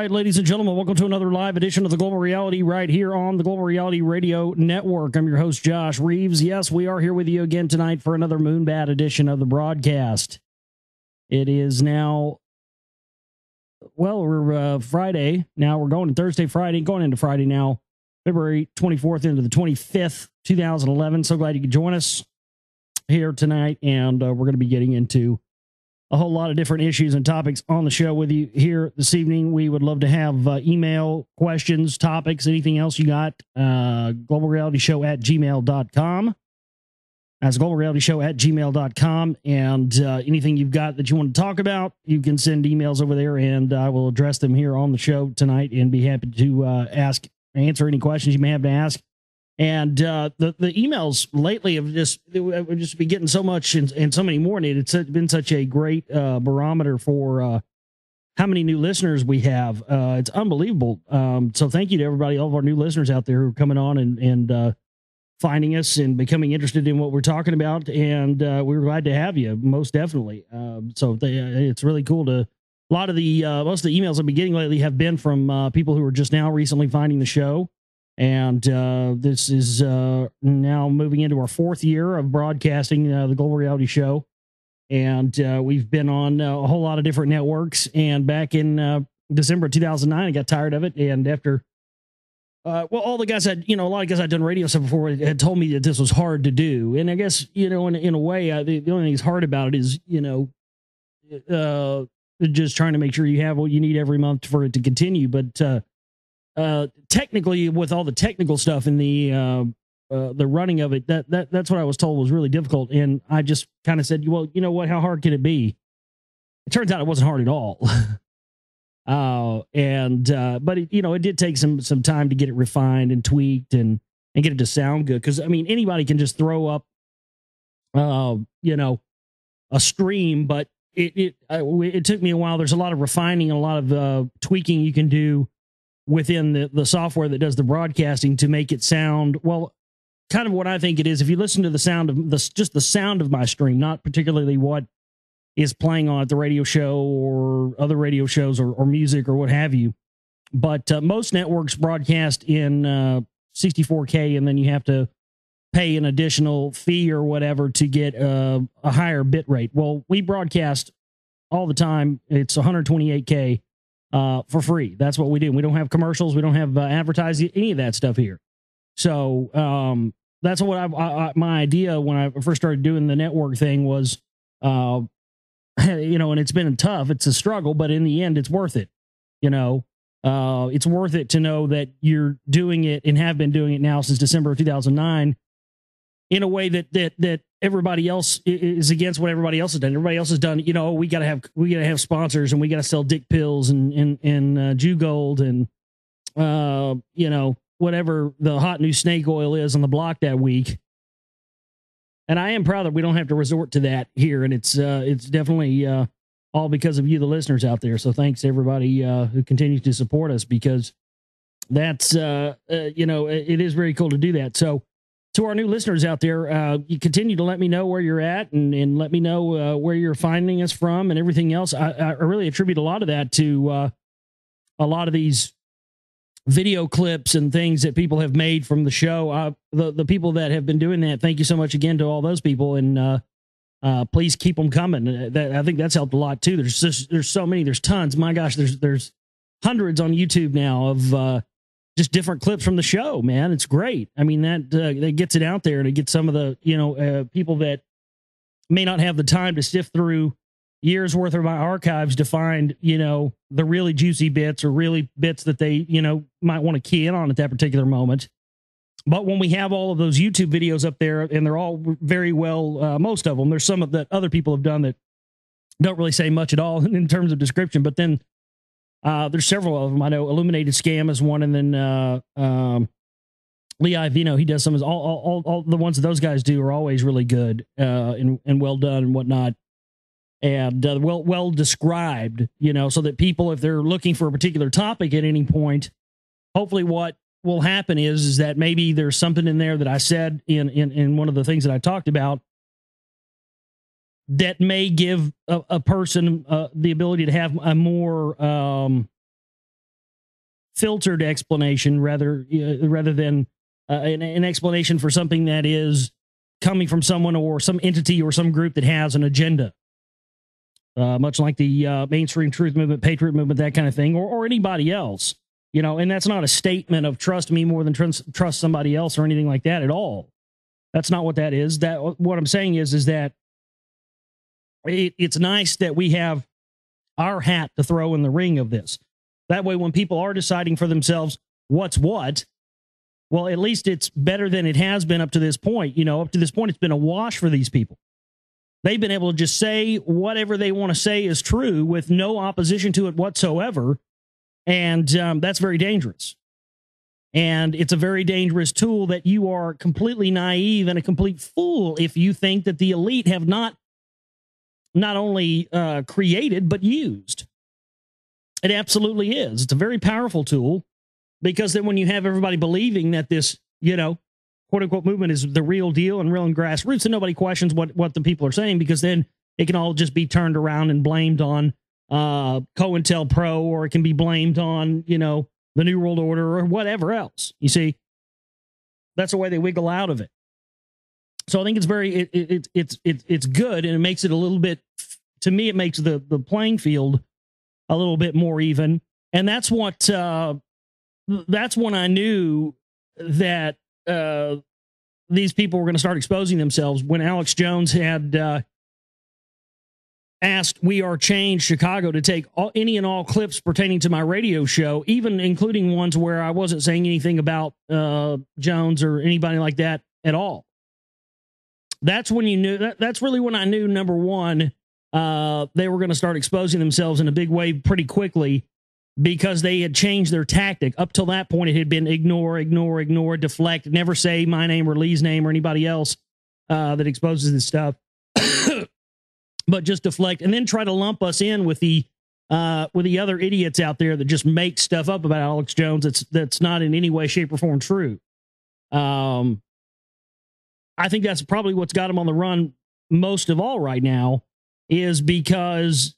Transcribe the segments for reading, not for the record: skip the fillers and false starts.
Ladies and gentlemen, welcome to another live edition of the Global Reality right here on the Global Reality Radio Network. I'm your host, Josh Reeves. Yes, we are here with you again tonight for another Moonbat edition of the broadcast. It is now, well, we're Friday. Now we're going to Thursday, Friday, going into Friday now, February 24th into the 25th, 2011. So glad you could join us here tonight. And we're going to be getting into a whole lot of different issues and topics on the show with you here this evening. We would love to have email questions, topics, anything else you got. globalrealityshow@gmail.com. That's globalrealityshow@gmail.com. And anything you've got that you want to talk about, you can send emails over there, and I will address them here on the show tonight and be happy to answer any questions you may have to ask. And the emails lately have just been getting so much and so many more. And it's been such a great barometer for how many new listeners we have. It's unbelievable. So thank you to everybody, all of our new listeners out there who are coming on and finding us and becoming interested in what we're talking about. And we're glad to have you, most definitely. It's really cool to. A lot of the most of the emails I've been getting lately have been from people who are just now recently finding the show. And this is now moving into our fourth year of broadcasting the Global Reality Show. And we've been on a whole lot of different networks. And back in December of 2009, I got tired of it. And after, all the guys a lot of guys I'd done radio stuff before had told me that this was hard to do. And I guess, in a way, the only thing that's hard about it is, just trying to make sure you have what you need every month for it to continue. But technically, with all the technical stuff in the running of it, that's what I was told was really difficult. And I just kind of said, well, you know what, how hard can it be? It turns out it wasn't hard at all. But it did take some time to get it refined and tweaked and get it to sound good. Cause I mean, anybody can just throw up, a stream, but it took me a while. There's a lot of refining and a lot of tweaking you can do within the software that does the broadcasting to make it sound, well, kind of what I think it is. If you listen to the sound of just the sound of my stream, not particularly what is playing on at the radio show or other radio shows or music or what have you. But most networks broadcast in 64K, and then you have to pay an additional fee or whatever to get a higher bit rate. Well, we broadcast all the time. It's 128K. For free. That's what we do. We don't have commercials. We don't have advertising, any of that stuff here. So that's what my idea when I first started doing the network thing was, and it's been tough. It's a struggle, but in the end, it's worth it. It's worth it to know that you're doing it and have been doing it now since December of 2009 in a way that everybody else is against what everybody else has done. Everybody else has done, we gotta have sponsors, and we gotta sell dick pills and Jew gold and whatever the hot new snake oil is on the block that week. And I am proud that we don't have to resort to that here. And it's definitely all because of you, the listeners out there. So thanks to everybody who continues to support us, because that's it is very cool to do that. So to our new listeners out there, you continue to let me know where you're at and let me know where you're finding us from and everything else. I really attribute a lot of that to a lot of these video clips and things that people have made from the show. The people that have been doing that, thank you so much again to all those people. And please keep them coming. I think that's helped a lot too. There's so many, there's tons. My gosh, there's hundreds on YouTube now of just different clips from the show, man. It's great. I mean, that gets it out there, and it gets some of the, people that may not have the time to sift through years worth of my archives to find, the really juicy bits or really bits that they, might want to key in on at that particular moment. But when we have all of those YouTube videos up there, and they're all very well, most of them, there's some that other people have done that don't really say much at all in terms of description, but then there's several of them. I know Illuminated Scam is one, and then Lee Ivino, he does some. All the ones that those guys do are always really good and well done and whatnot, and well described. So that people, if they're looking for a particular topic at any point, hopefully what will happen is that maybe there's something in there that I said in one of the things that I talked about that may give a person the ability to have a more filtered explanation rather than an explanation for something that is coming from someone or some entity or some group that has an agenda. Much like the mainstream truth movement, patriot movement, that kind of thing, or anybody else, and that's not a statement of trust me more than trust somebody else or anything like that at all. That's not what that is. What I'm saying is that it's nice that we have our hat to throw in the ring of this. That way, when people are deciding for themselves what's what, well, at least it's better than it has been up to this point. Up to this point, it's been a wash for these people. They've been able to just say whatever they want to say is true with no opposition to it whatsoever. And that's very dangerous. And it's a very dangerous tool that you are completely naive and a complete fool if you think that the elite have not only created, but used. It absolutely is. It's a very powerful tool, because then when you have everybody believing that this, quote unquote movement is the real deal and real and grassroots, and nobody questions what the people are saying, because then it can all just be turned around and blamed on COINTELPRO, or it can be blamed on, the New World Order or whatever else. You see, that's the way they wiggle out of it. So I think it's it's good, and it makes it a little bit, to me, it makes the playing field a little bit more even. And that's when I knew that these people were going to start exposing themselves, when Alex Jones had asked We Are Change Chicago to take any and all clips pertaining to my radio show, even including ones where I wasn't saying anything about Jones or anybody like that at all. That's when you knew, that's really when I knew, number one, they were going to start exposing themselves in a big way pretty quickly, because they had changed their tactic. Up till that point, it had been ignore, deflect, never say my name or Lee's name or anybody else that exposes this stuff, but just deflect, and then try to lump us in with the other idiots out there that just make stuff up about Alex Jones that's not in any way, shape, or form true. I think that's probably what's got him on the run most of all right now, is because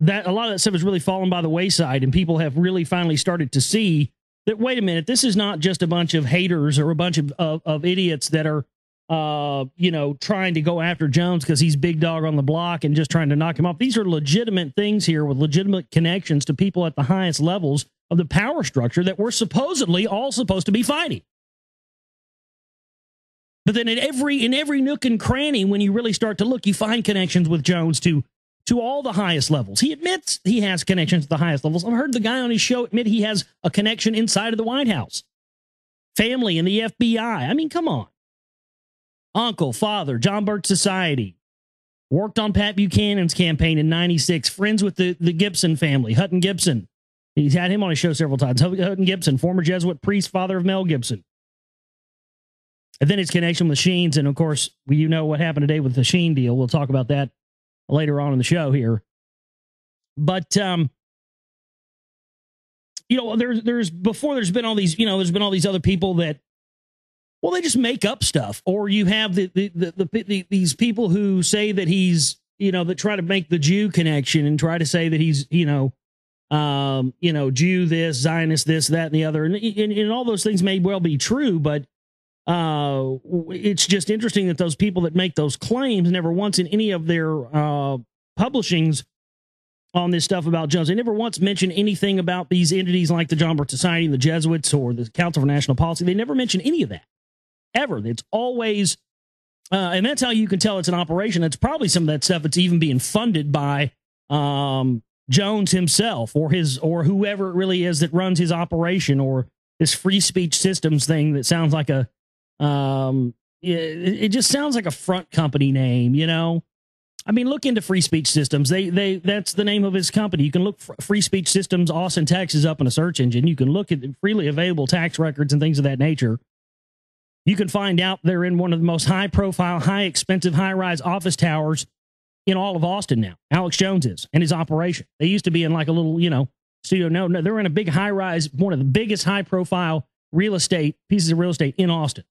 that a lot of that stuff has really fallen by the wayside, and people have really finally started to see that, wait a minute, this is not just a bunch of haters or a bunch of idiots that are, trying to go after Jones because he's big dog on the block and just trying to knock him off. These are legitimate things here with legitimate connections to people at the highest levels of the power structure that we're supposedly all supposed to be fighting. But then in every nook and cranny, when you really start to look, you find connections with Jones to all the highest levels. He admits he has connections to the highest levels. I've heard the guy on his show admit he has a connection inside of the White House, family in the FBI. I mean, come on. Uncle, father, John Birch Society, worked on Pat Buchanan's campaign in '96, friends with the Gibson family, Hutton Gibson. He's had him on his show several times. Hutton Gibson, former Jesuit priest, father of Mel Gibson. And then his connection with Sheen's, and of course, you know what happened today with the Sheen deal. We'll talk about that later on in the show here. But there's been all these, there's been all these other people that, well, they just make up stuff. Or you have these people who say that he's, that try to make the Jew connection and try to say that he's, Jew this, Zionist this, that, and the other. And all those things may well be true, but It's just interesting that those people that make those claims never once in any of their publishings on this stuff about Jones, they never once mention anything about these entities like the John Birch Society and the Jesuits or the Council for National Policy. They never mention any of that, ever. It's always, and that's how you can tell it's an operation. It's probably some of that stuff that's even being funded by Jones himself or whoever it really is that runs his operation, or this free speech systems thing that sounds like a, it just sounds like a front company name, you know? I mean, look into Free Speech Systems. That's the name of his company. You can look for Free Speech Systems, Austin, Texas, up in a search engine. You can look at freely available tax records and things of that nature. You can find out they're in one of the most high-profile, high-expensive, high-rise office towers in all of Austin now. Alex Jones is, and his operation. They used to be in like a little, studio. No, they're in a big high-rise, one of the biggest high-profile pieces of real estate in Austin.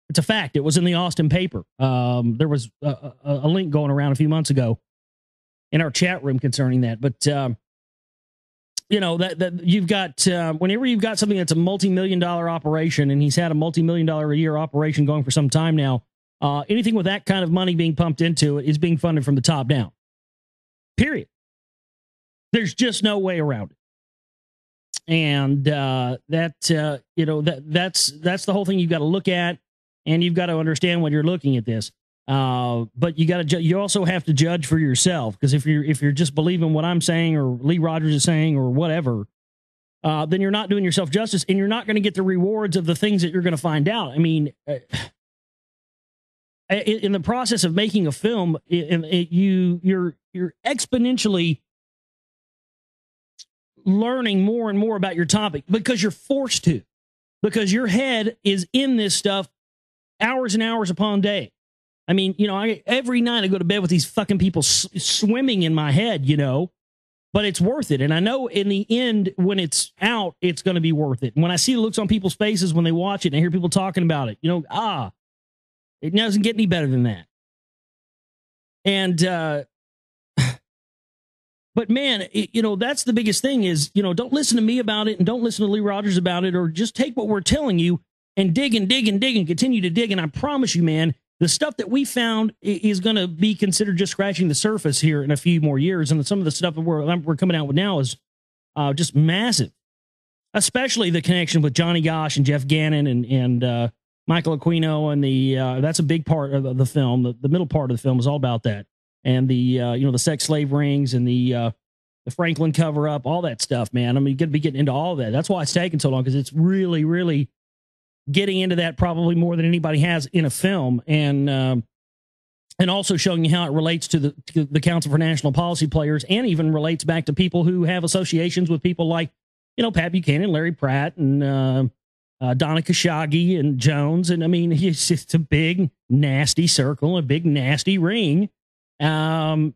It's a fact. It was in the Austin paper. There was a link going around a few months ago in our chat room concerning that. But, that you've got, whenever you've got something that's a multi-million-dollar operation, and he's had a multi-million-dollar a year operation going for some time now, anything with that kind of money being pumped into it is being funded from the top down. Period. There's just no way around it. And that's the whole thing you've got to look at. And you've got to understand when you're looking at this. But you also have to judge for yourself, because if you're just believing what I'm saying or Lee Rogers is saying or whatever, then you're not doing yourself justice, and you're not going to get the rewards of the things that you're going to find out. I mean, in the process of making a film, you're exponentially learning more and more about your topic because you're forced to, because your head is in this stuff hours and hours upon day. I mean, every night I go to bed with these fucking people swimming in my head, but it's worth it. And I know in the end, when it's out, it's going to be worth it. And when I see the looks on people's faces when they watch it and I hear people talking about it, it doesn't get any better than that. And, but man, that's the biggest thing is, don't listen to me about it and don't listen to Lee Rogers about it, or just take what we're telling you and dig and dig and dig and continue to dig. And I promise you, man, the stuff that we found is going to be considered just scratching the surface here in a few more years. And some of the stuff that we're coming out with now is just massive, especially the connection with Johnny Gosch and Jeff Gannon and Michael Aquino. And that's a big part of the film. The middle part of the film is all about that. And the sex slave rings and the Franklin cover up, all that stuff, man. I mean, you're going to be getting into all of that. That's why it's taking so long, because it's really, really getting into that probably more than anybody has in a film, and also showing you how it relates to the Council for National Policy players, and even relates back to people who have associations with people like, Pat Buchanan, Larry Pratt, and Donna Khashoggi and Jones. And I mean, it's just a big, nasty circle, a big, nasty ring. People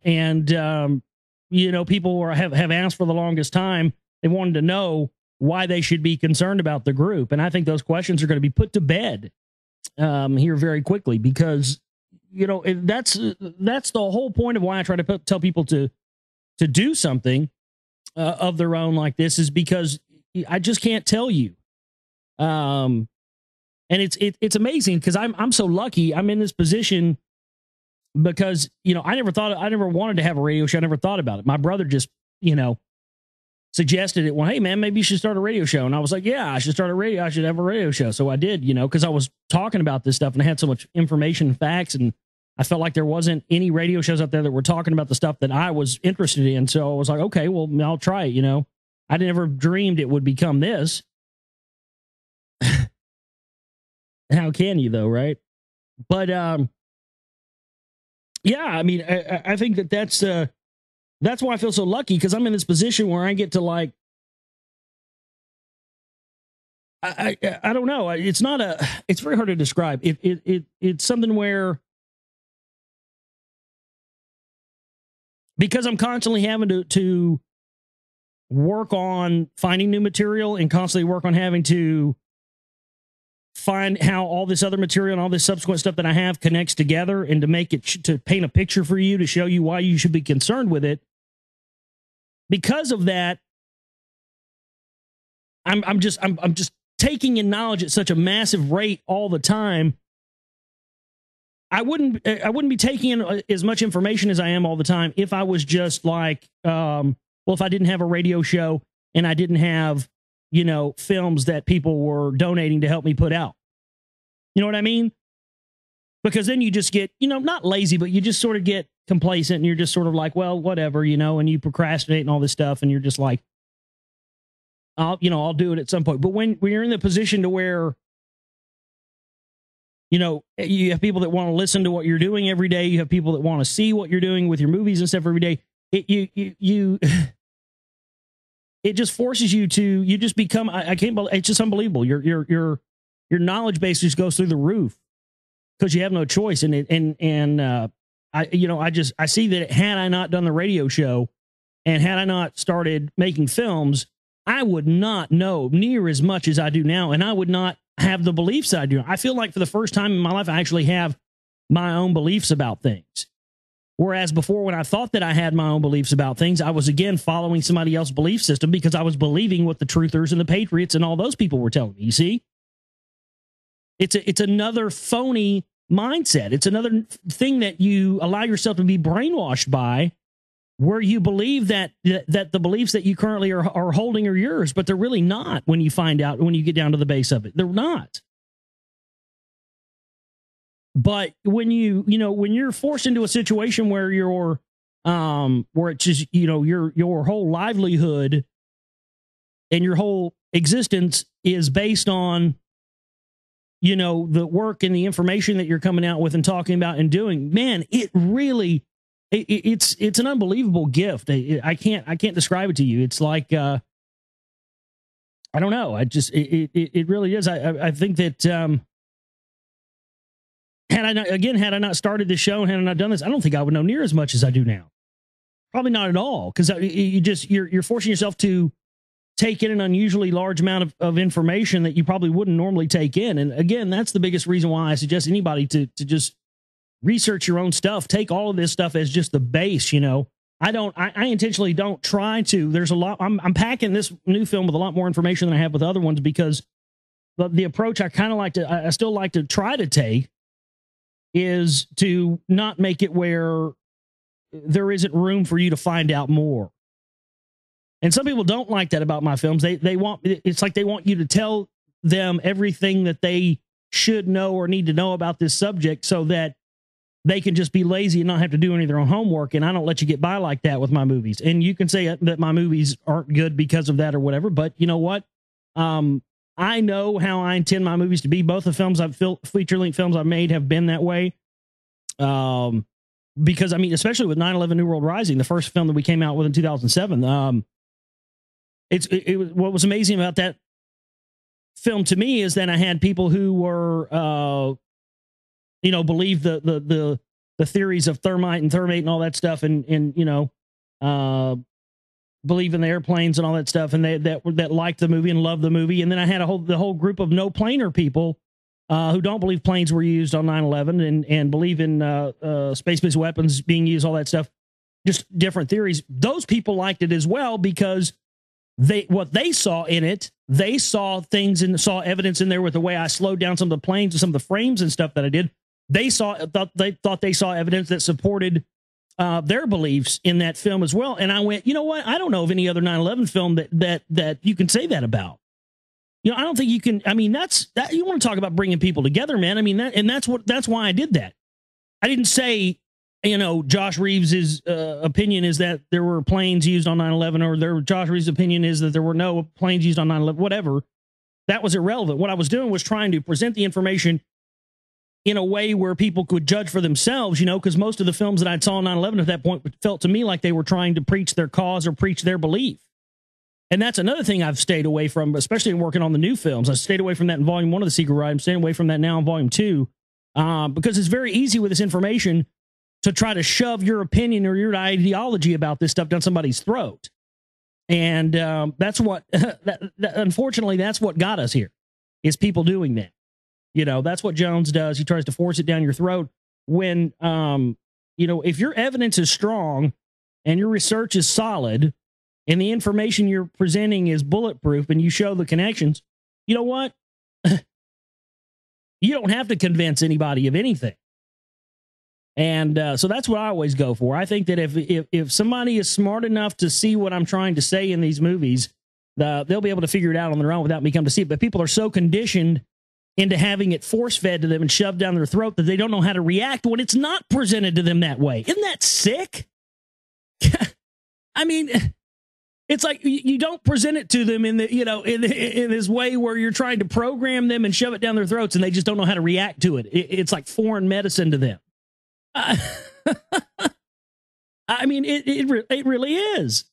have asked for the longest time. They wanted to know why they should be concerned about the group. And I think those questions are going to be put to bed here very quickly, because, that's the whole point of why I try to tell people to do something of their own like this, is because I just can't tell you. And it's amazing, because I'm so lucky. I'm in this position because, I never wanted to have a radio show. I never thought about it. My brother just, suggested it. Well, hey man, maybe you should start a radio show. And I was like, yeah, I should have a radio show. So I did, because I was talking about this stuff and I had so much information and facts, and I felt like there wasn't any radio shows out there that were talking about the stuff that I was interested in. So I was like, okay, well, I'll try it. I never dreamed it would become this. How can you though? Right. But, yeah, I mean, I think that's why I feel so lucky, because I'm in this position where I get to I don't know. It's very hard to describe. It's something where, because I'm constantly having to work on finding new material and constantly work on having to find how all this other material and all this subsequent stuff that I have connects together, and to make it, to paint a picture for you, to show you why you should be concerned with it. Because of that, I'm just taking in knowledge at such a massive rate all the time, I wouldn't be taking in as much information as I am all the time if I was just like, well, if I didn't have a radio show and I didn't have, you know, films that people were donating to help me put out. You know what I mean? Because then you just get, you know, not lazy, but you just sort of get complacent and you're just sort of like, well, whatever, you know, and you procrastinate and all this stuff. And you're just like, I'll do it at some point. But when you're in the position to where, you know, you have people that want to listen to what you're doing every day. You have people that want to see what you're doing with your movies and stuff every day. It just forces you to, you just become, I can't believe, it's just unbelievable. Your knowledge base just goes through the roof because you have no choice. I see that had I not done the radio show and had I not started making films, I would not know near as much as I do now. And I would not have the beliefs that I do. I feel like for the first time in my life, I actually have my own beliefs about things. Whereas before, when I thought that I had my own beliefs about things, I was again following somebody else's belief system because I was believing what the truthers and the patriots and all those people were telling me. You see? It's another phony mindset. It's another thing that you allow yourself to be brainwashed by, where you believe that the beliefs that you currently are holding are yours, but they're really not when you find out, when you get down to the base of it. They're not. But when when you're forced into a situation where where it's just, you know, your whole livelihood and your whole existence is based on, you know, the work and the information that you're coming out with and talking about and doing, man, it really, it's an unbelievable gift. I can't describe it to you. It's like, I don't know. It really is. I think that, had I not started this show and had I not done this, I don't think I would know near as much as I do now. Probably not at all. Cause you're forcing yourself to take in an unusually large amount of information that you probably wouldn't normally take in. And again, that's the biggest reason why I suggest anybody to just research your own stuff. Take all of this stuff as just the base. You know, I intentionally don't try to. There's a lot. I'm packing this new film with a lot more information than I have with other ones because the approach I still like to try to take is to not make it where there isn't room for you to find out more. And some people don't like that about my films. It's like they want you to tell them everything that they should know or need to know about this subject so that they can just be lazy and not have to do any of their own homework. And I don't let you get by like that with my movies. And you can say that my movies aren't good because of that or whatever, but you know what? I know how I intend my movies to be. Both the films feature-length films I've made have been that way. Because I mean, especially with 9/11 New World Rising, the first film that we came out with in 2007, what was amazing about that film to me is that I had people who were, believe the theories of thermite and all that stuff, and believe in the airplanes and all that stuff, and that liked the movie and loved the movie. And then I had the whole group of no planer people who don't believe planes were used on 9/11 and believe in space-based weapons being used, all that stuff, just different theories. Those people liked it as well because what they saw in it, they saw things and saw evidence in there with the way I slowed down some of the planes and some of the frames and stuff that I did. They thought they saw evidence that supported their beliefs in that film as well. And I went, you know what? I don't know of any other 9/11 film that you can say that about. You know, I don't think you can. I mean, that you want to talk about bringing people together, man. I mean, that's why I did that. I didn't say, Josh Reeves' opinion is that there were planes used on 9/11, or Josh Reeves' opinion is that there were no planes used on 9/11, whatever. That was irrelevant. What I was doing was trying to present the information in a way where people could judge for themselves, because most of the films that I saw on 9/11 at that point felt to me like they were trying to preach their cause or preach their belief. And that's another thing I've stayed away from, especially in working on the new films. I stayed away from that in Volume 1 of The Secret Ride. I'm staying away from that now in Volume 2 because it's very easy with this information to try to shove your opinion or your ideology about this stuff down somebody's throat. And that's what, unfortunately, that's what got us here, is people doing that. That's what Jones does. He tries to force it down your throat when, if your evidence is strong and your research is solid and the information you're presenting is bulletproof and you show the connections, you know what? You don't have to convince anybody of anything. And so that's what I always go for. I think that if somebody is smart enough to see what I'm trying to say in these movies, they'll be able to figure it out on their own without me coming to see it. But people are so conditioned into having it force-fed to them and shoved down their throat that they don't know how to react when it's not presented to them that way. Isn't that sick? I mean, it's like you don't present it to them in the, in this way where you're trying to program them and shove it down their throats, and they just don't know how to react to it. It's like foreign medicine to them. I mean, it really is.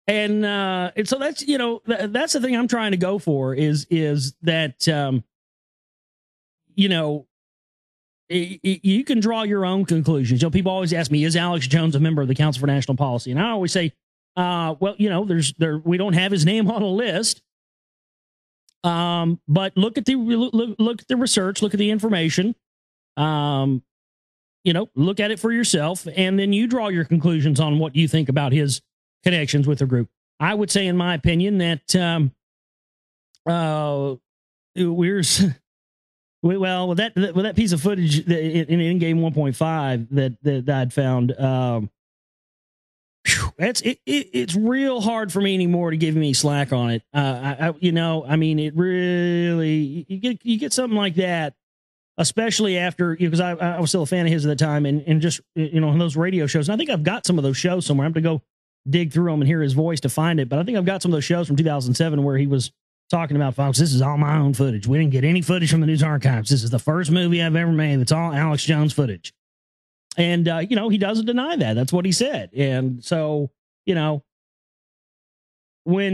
And so that's, that's the thing I'm trying to go for is that, you can draw your own conclusions. People always ask me, is Alex Jones a member of the Council for National Policy? And I always say, well, we don't have his name on a list. But look at the research, look at the information, look at it for yourself, and then you draw your conclusions on what you think about his connections with the group. I would say, in my opinion, that with that piece of footage in In-Game 1.5 that I'd found, it's real hard for me anymore to give me slack on it. I mean, it really, you get something like that, especially after, because I was still a fan of his at the time, and just, on those radio shows. And I think I've got some of those shows somewhere. I have to go dig through them and hear his voice to find it. But I think I've got some of those shows from 2007 where he was talking about, folks, this is all my own footage. We didn't get any footage from the news archives. This is the first movie I've ever made that's all Alex Jones footage. And, he doesn't deny that. That's what he said. And so, when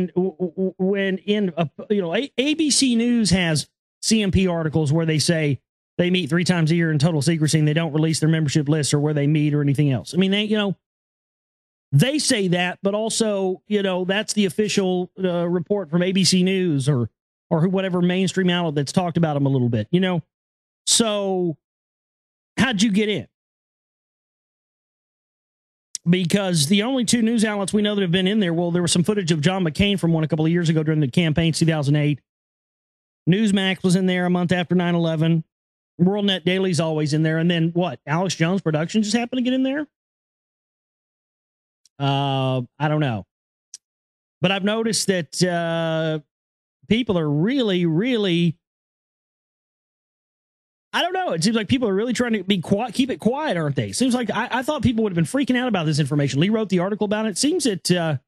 in, ABC News has CMP articles where they say they meet 3 times a year in total secrecy and they don't release their membership lists or where they meet or anything else. I mean, they say that, but also, that's the official report from ABC News or whatever mainstream outlet that's talked about them a little bit, So how'd you get in? Because the only 2 news outlets we know that have been in there, well, there was some footage of John McCain from one a couple of years ago during the campaign, 2008. Newsmax was in there a month after 9/11. WorldNet Daily's always in there. And then what? Alex Jones Productions just happened to get in there? I don't know. But I've noticed that people are really, I don't know. It seems like people are really trying to be quiet, keep it quiet, aren't they? Seems like I thought people would have been freaking out about this information. Lee wrote the article about it. It seems that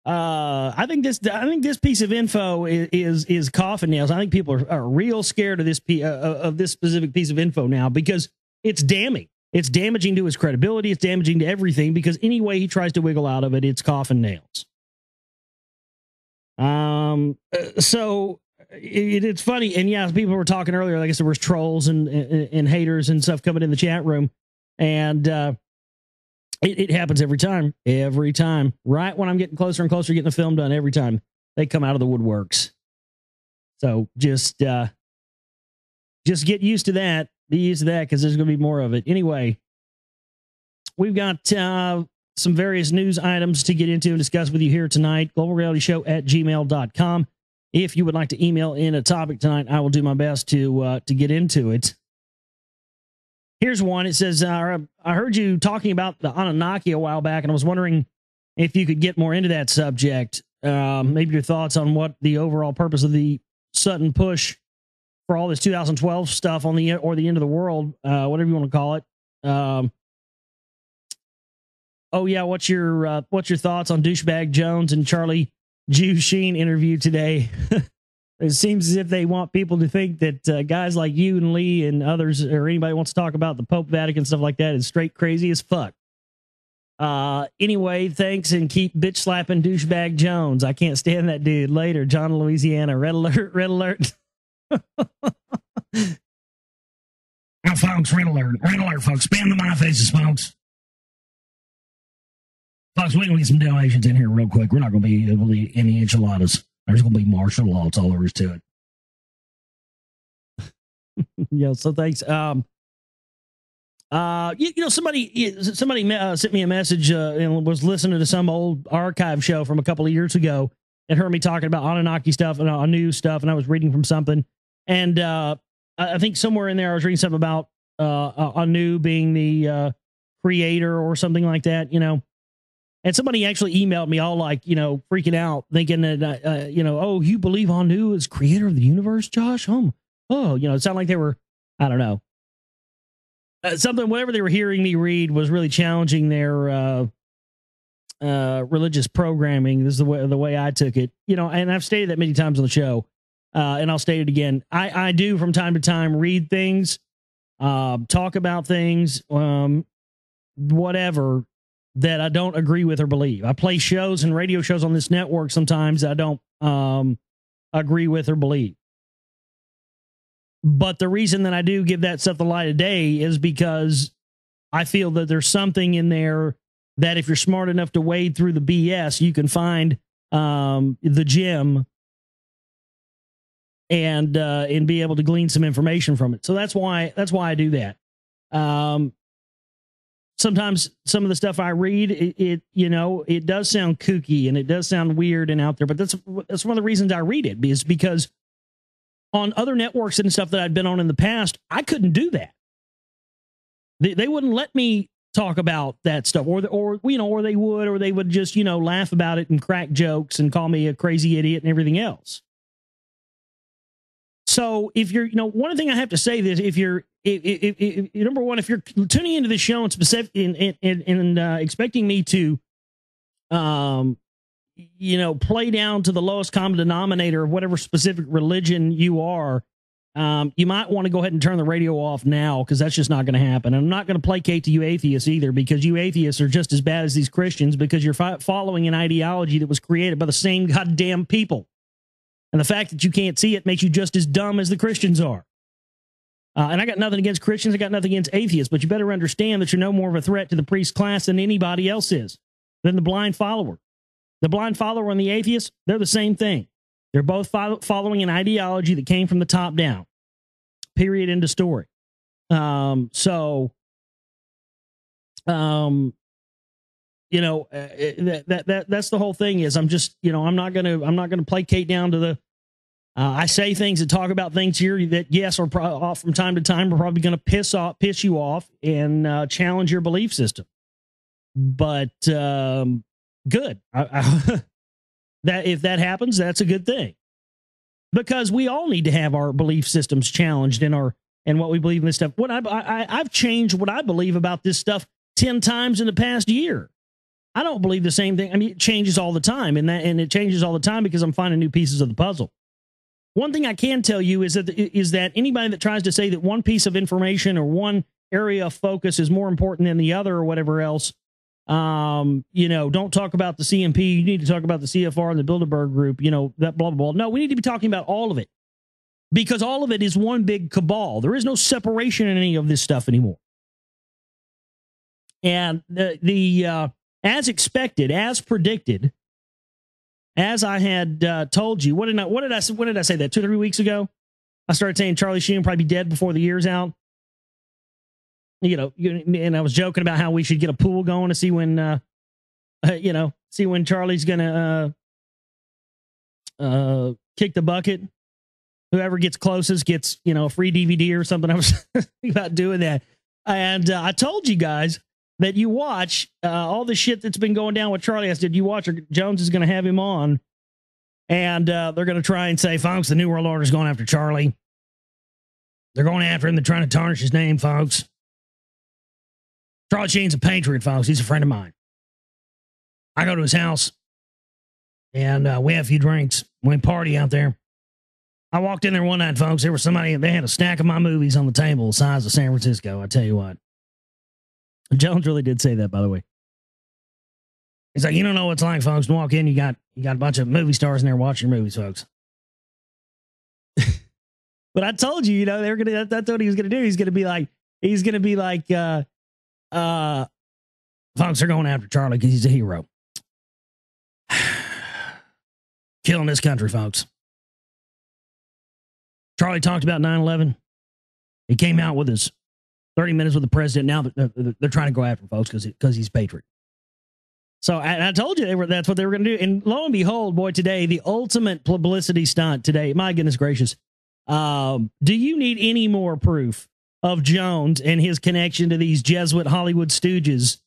I think this piece of info is coffin nails. I think people are real scared of this specific piece of info now because it's damning. It's damaging to his credibility. It's damaging to everything because any way he tries to wiggle out of it, it's coffin nails. So it's funny. And yeah, people were talking earlier, I guess there was trolls and haters and stuff coming in the chat room. And it happens every time. Right when I'm getting closer and closer to getting the film done, every time they come out of the woodworks. So just get used to that. Be used to that because there's going to be more of it. Anyway, we've got some various news items to get into and discuss with you here tonight. globalrealityshow@gmail.com. If you would like to email in a topic tonight, I will do my best to get into it. Here's one. It says, I heard you talking about the Anunnaki a while back, and I was wondering if you could get more into that subject. Maybe your thoughts on what the overall purpose of the Sutton push for all this 2012 stuff on the end of the world, whatever you want to call it. Oh yeah, what's your thoughts on douchebag Jones and Charlie Jew Sheen interview today? It seems as if they want people to think that guys like you and Lee and others or anybody wants to talk about the Pope, Vatican, stuff like that is straight crazy as fuck. Anyway, thanks and keep bitch slapping douchebag Jones. I can't stand that dude. Later, John, Louisiana. Red alert, red alert. Now, folks, red alert, folks. Spam the my faces, folks. Folks, we're going to get some donations in here real quick. We're not going to be able to eat any enchiladas. There's going to be martial law. It's all there is to it. Yeah, so thanks. Somebody sent me a message and was listening to some old archive show from a couple of years ago had heard me talking about Anunnaki stuff and Anu stuff, and I was reading from something. And I think somewhere in there I was reading something about Anu being the creator or something like that, you know. And somebody actually emailed me all like, you know, freaking out, thinking that, you know, oh, you believe Anu is creator of the universe, Josh? Oh, you know, it sounded like they were, I don't know. Something, whatever they were hearing me read was really challenging their religious programming. This is the way I took it, you know, and I've stated that many times on the show, and I'll state it again. I do from time to time read things, talk about things, whatever, that I don't agree with or believe. I play shows and radio shows on this network sometimes I don't agree with or believe. But the reason that I do give that stuff the light of day is because I feel that there's something in there that if you're smart enough to wade through the BS, you can find the gem and be able to glean some information from it. So that's why I do that. Sometimes some of the stuff I read, it you know, it does sound kooky and it does sound weird and out there, but that's one of the reasons I read it, is because on other networks and stuff that I'd been on in the past, I couldn't do that. They wouldn't let me talk about that stuff, or you know, or they would just, you know, laugh about it and crack jokes and call me a crazy idiot and everything else. So if you're, you know, one thing I have to say is if number one, if you're tuning into this show and specific in expecting me to, you know, play down to the lowest common denominator of whatever specific religion you are, you might want to go ahead and turn the radio off now, because that's just not going to happen. And I'm not going to placate to you atheists either, because you atheists are just as bad as these Christians, because you're following an ideology that was created by the same goddamn people. And the fact that you can't see it makes you just as dumb as the Christians are. And I got nothing against Christians. I got nothing against atheists. But you better understand that you're no more of a threat to the priest class than anybody else is, than the blind follower. The blind follower and the atheist, they're the same thing. They're both following an ideology that came from the top down. Period. End of story. You know, that's the whole thing. Is I'm just, you know, I'm not gonna placate down to the. I say things and talk about things here that, yes, are from time to time are probably going to piss you off and challenge your belief system. But good. That if that happens, that's a good thing, because we all need to have our belief systems challenged and what we believe in this stuff. What I've changed what I believe about this stuff 10 times in the past year. I don't believe the same thing. I mean, it changes all the time, and it changes all the time because I'm finding new pieces of the puzzle. One thing I can tell you is that anybody that tries to say that one piece of information or one area of focus is more important than the other or whatever else, you know, don't talk about the CMP. You need to talk about the CFR and the Bilderberg group, you know, that blah, blah, blah. No, we need to be talking about all of it, because all of it is one big cabal. There is no separation in any of this stuff anymore. And as expected, as predicted, as I had told you, when did I say that 2 or 3 weeks ago? I started saying Charlie Sheen probably be dead before the year's out. You know, and I was joking about how we should get a pool going to see when, you know, see when Charlie's gonna kick the bucket. Whoever gets closest gets, you know, a free DVD or something. I was thinking about doing that, and I told you guys that you watch all the shit that's been going down with Charlie. I said, you watch, or Jones is going to have him on, and they're going to try and say, folks, the New World Order is going after Charlie. They're going after him. They're trying to tarnish his name, folks. Charlie Sheen's a patriot, folks. He's a friend of mine. I go to his house, and we have a few drinks. We party out there. I walked in there one night, folks. There was somebody, they had a stack of my movies on the table the size of San Francisco. I tell you what. Jones really did say that, by the way. He's like, you don't know what it's like, folks, to walk in. You got a bunch of movie stars in there watching your movies, folks. But I told you, you know, that's what he was gonna do. He's gonna be like, folks are going after Charlie because he's a hero. Killing this country, folks. Charlie talked about 9/11. He came out with his 30 minutes with the president. Now they're trying to go after him, folks, because he's patriot. So I told you that's what they were going to do. And lo and behold, boy, today, the ultimate publicity stunt today. My goodness gracious. Do you need any more proof of Jones and his connection to these Jesuit Hollywood stooges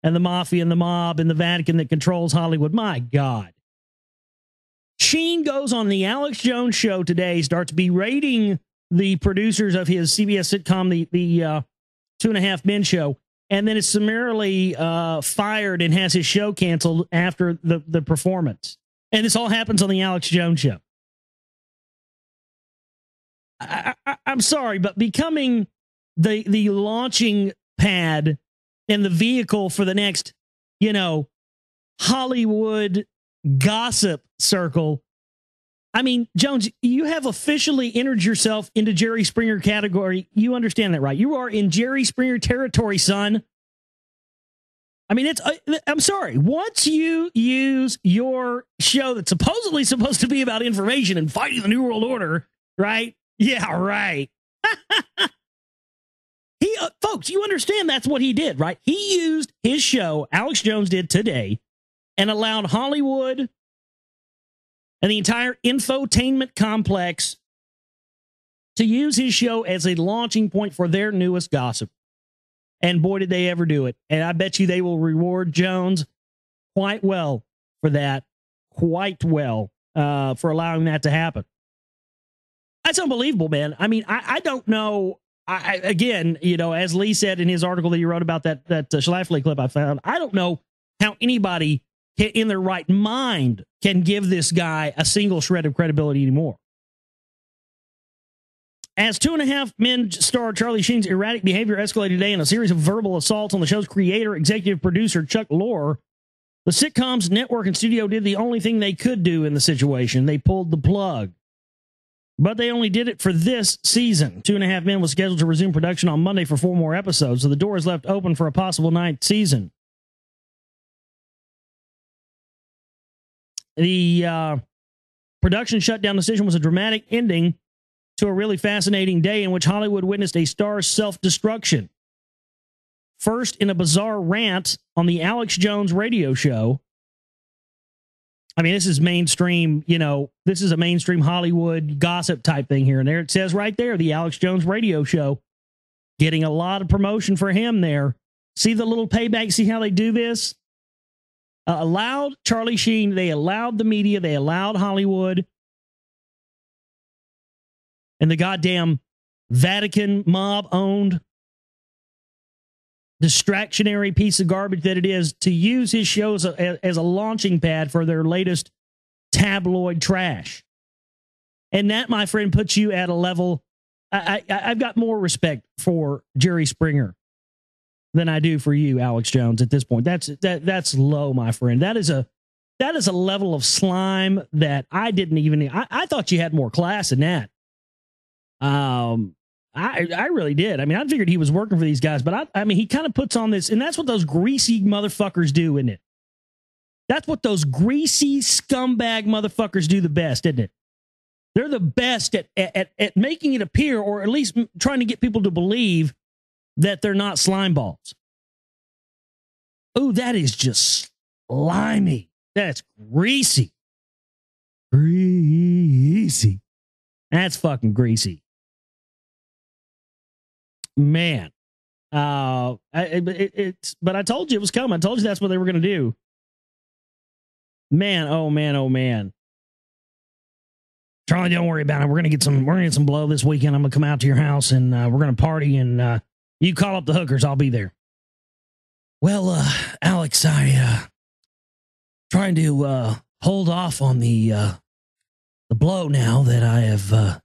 and the mafia and the mob and the Vatican that controls Hollywood? My God. Sheen goes on the Alex Jones show today, starts berating the producers of his CBS sitcom, the 2.5 Men show, and then is summarily fired and has his show canceled after the performance. And this all happens on the Alex Jones show. I'm sorry, but becoming the launching pad and the vehicle for the next, Hollywood gossip circle. I mean, Jones, you have officially entered yourself into Jerry Springer category. You understand that, right? You are in Jerry Springer territory, son. I mean, I'm sorry. Once you use your show that's supposedly supposed to be about information and fighting the New World Order, right? Yeah, right. Folks, you understand that's what he did, right? He used his show, Alex Jones did today, and allowed Hollywood and the entire infotainment complex to use his show as a launching point for their newest gossip. And boy, did they ever do it. And I bet you they will reward Jones quite well for that, quite well for allowing that to happen. That's unbelievable, man. I mean, I don't know. Again, as Lee said in his article that he wrote about that Schlafly clip I found, I don't know how anybody in their right mind can give this guy a single shred of credibility anymore. As 2.5 Men star Charlie Sheen's erratic behavior escalated today in a series of verbal assaults on the show's creator, executive producer Chuck Lorre, the sitcom's network and studio did the only thing they could do in the situation. They pulled the plug. But they only did it for this season. 2.5 Men was scheduled to resume production on Monday for 4 more episodes, so the door is left open for a possible 9th season. The production shutdown decision was a dramatic ending to a really fascinating day in which Hollywood witnessed a star's self-destruction. First, in a bizarre rant on the Alex Jones radio show. I mean, this is mainstream, this is a mainstream Hollywood gossip type thing here and there. It says right there, the Alex Jones radio show, getting a lot of promotion for him there. See the little payback? See how they do this? Allowed Charlie Sheen, they allowed the media, they allowed Hollywood and the goddamn Vatican mob-owned distractionary piece of garbage that it is to use his show as a launching pad for their latest tabloid trash. And that, my friend, puts you at a level. I've got more respect for Jerry Springer than I do for you, Alex Jones, at this point. That's low, my friend. That is a level of slime that I didn't even. I thought you had more class than that. I really did. I mean, I figured he was working for these guys, but I mean, he kind of puts on this, and that's what those greasy motherfuckers do, isn't it? That's what those greasy scumbag motherfuckers do the best, isn't it? They're the best at making it appear, or at least trying to get people to believe that they're not slime balls. Oh, that is just slimy. That's greasy. Greasy. That's fucking greasy. Man, but I told you it was coming. I told you that's what they were going to do. Man, oh man, oh man. Charlie, don't worry about it. We're gonna get some blow this weekend. I'm gonna come out to your house and we're gonna party and you call up the hookers. I'll be there. Well, Alex, I trying to hold off on the blow now that I have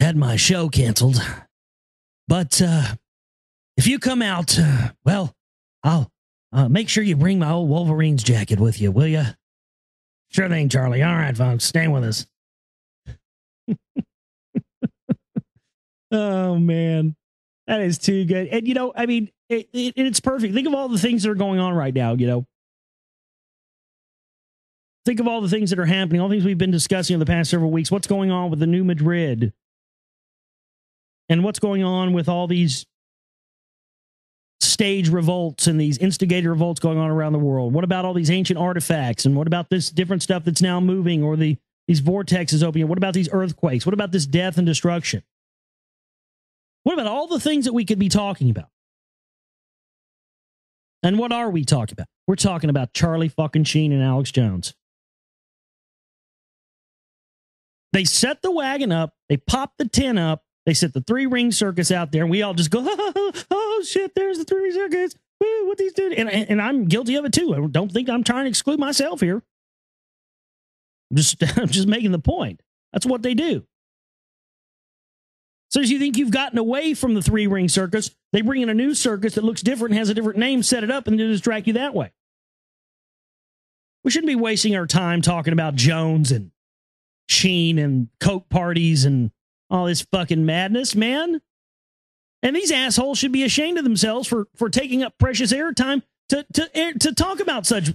had my show canceled. But if you come out, well, I'll make sure you bring my old Wolverines jacket with you, will you? Sure thing, Charlie. All right, folks, stay with us. Oh, man. That is too good. And, I mean, it's perfect. Think of all the things that are going on right now, Think of all the things that are happening, all the things we've been discussing in the past several weeks. What's going on with the New Madrid? And what's going on with all these stage revolts and these instigator revolts going on around the world? What about all these ancient artifacts? And what about this different stuff that's now moving, or these vortexes opening? What about these earthquakes? What about this death and destruction? What about all the things that we could be talking about? And what are we talking about? We're talking about Charlie fucking Sheen and Alex Jones. They set the wagon up. They pop the tin up. They set the three-ring circus out there, and we all just go, oh shit, there's the three-ring circus. Woo, what these do? And I'm guilty of it too. I don't think I'm trying to exclude myself here. I'm just making the point. That's what they do. So as you think you've gotten away from the three-ring circus, they bring in a new circus that looks different and has a different name, set it up, and then distract you that way. We shouldn't be wasting our time talking about Jones and Sheen and Coke parties and all this fucking madness, man. And these assholes should be ashamed of themselves for taking up precious airtime to talk about such,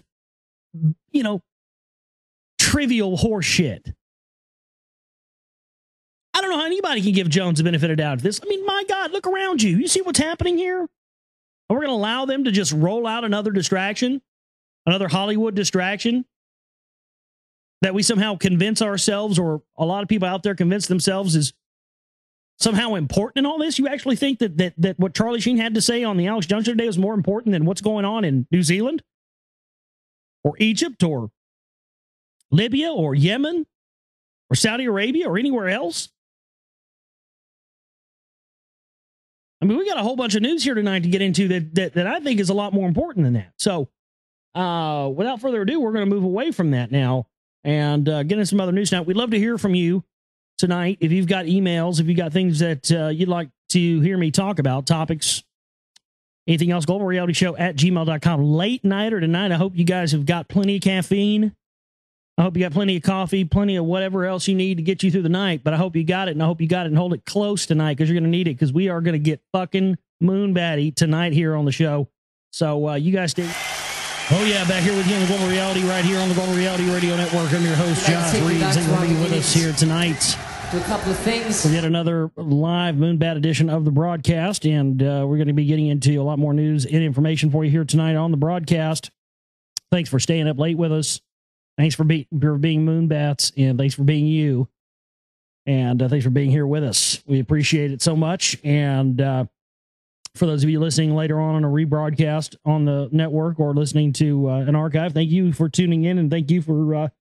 trivial horse shit. I don't know how anybody can give Jones the benefit of doubt of this. I mean, my God, look around you. You see what's happening here? And we're going to allow them to just roll out another distraction, another Hollywood distraction, that we somehow convince ourselves, or a lot of people out there convince themselves, is somehow important in all this. You actually think that what Charlie Sheen had to say on the Alex Jones today was more important than what's going on in New Zealand or Egypt or Libya or Yemen or Saudi Arabia or anywhere else? I mean, we got a whole bunch of news here tonight to get into that I think is a lot more important than that. So without further ado, we're going to move away from that now and get into some other news. Now, we'd love to hear from you tonight. If you've got emails, if you've got things that you'd like to hear me talk about, topics, anything else, globalrealityshow@gmail.com. Late night or tonight, I hope you guys have got plenty of caffeine. I hope you got plenty of coffee, plenty of whatever else you need to get you through the night. But I hope you got it, and I hope you got it and hold it close tonight, because you're going to need it, because we are going to get fucking Moonbatty tonight here on the show. So you guys stay. Oh, yeah, back here with you on the Global Reality, right here on the Global Reality Radio Network. I'm your host, Josh Reeves. Thanks for being with us here tonight. Do a couple of things. We'll get another live Moonbat edition of the broadcast, and we're going to be getting into a lot more news and information for you here tonight on the broadcast. Thanks for staying up late with us. Thanks for being Moonbats, and thanks for being you. And thanks for being here with us. We appreciate it so much. And for those of you listening later on a rebroadcast on the network or listening to an archive, thank you for tuning in, and thank you for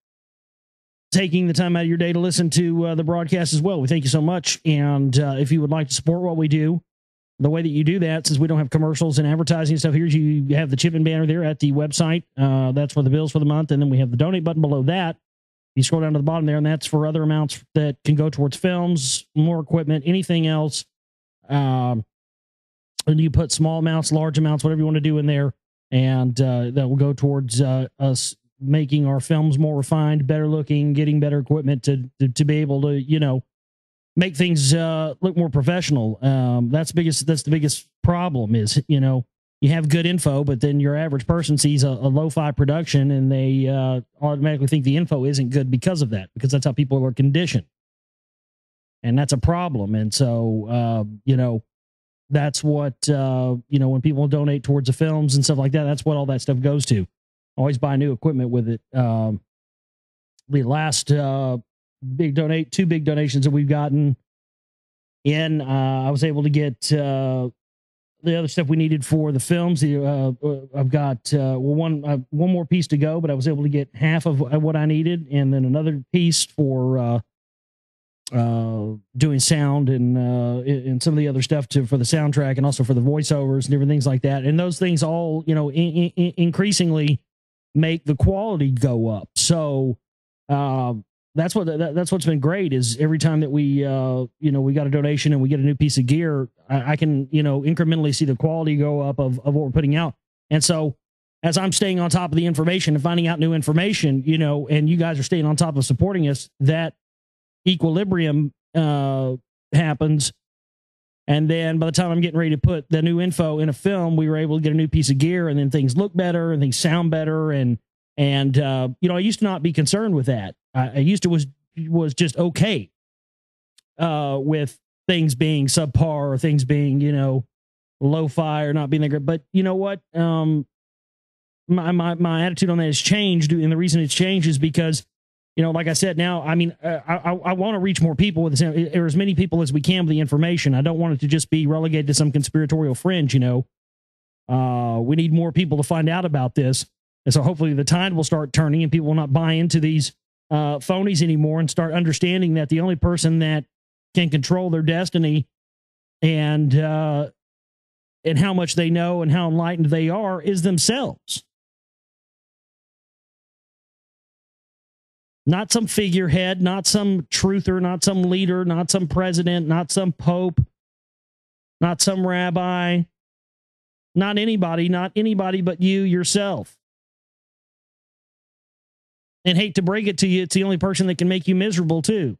taking the time out of your day to listen to the broadcast as well. We thank you so much. And if you would like to support what we do, the way that you do that, since we don't have commercials and advertising and stuff, here's you have the chip and banner there at the website. That's for the bills for the month. And then we have the donate button below that. You scroll down to the bottom there, and that's for other amounts that can go towards films, more equipment, anything else. And you put small amounts, large amounts, whatever you want to do in there. And that will go towards us making our films more refined, better looking, getting better equipment to be able to, make things look more professional. That's the biggest problem is, you have good info, but then your average person sees a lo-fi production, and they automatically think the info isn't good because of that, because that's how people are conditioned. And that's a problem. And so, that's what, when people donate towards the films and stuff like that, that's what all that stuff goes to. Always buy new equipment with it. The last two big donations that we've gotten in, I was able to get the other stuff we needed for the films. I've got one more piece to go, but I was able to get half of what I needed, and then another piece for doing sound and some of the other stuff for the soundtrack, and also for the voiceovers and different things like that. And those things all, increasingly make the quality go up. So that's what's been great, is every time that we we got a donation and we get a new piece of gear, I can incrementally see the quality go up of what we're putting out. And so as I'm staying on top of the information and finding out new information, and you guys are staying on top of supporting us, that equilibrium happens. And then by the time I'm getting ready to put the new info in a film, we were able to get a new piece of gear, and then things look better and things sound better. And I used to not be concerned with that. I used to was just okay with things being subpar or things being, lo-fi or not being that great. But you know what? My attitude on that has changed, and the reason it's changed is because, like I said, now I mean I want to reach more people with this, or as many people as we can with the information. I don't want it to just be relegated to some conspiratorial fringe. We need more people to find out about this, and so hopefully the tide will start turning, and people will not buy into these phonies anymore, and start understanding that the only person that can control their destiny and how much they know and how enlightened they are is themselves. Not some figurehead, not some truther, not some leader, not some president, not some pope, not some rabbi, not anybody but you yourself. And hate to break it to you, it's the only person that can make you miserable too.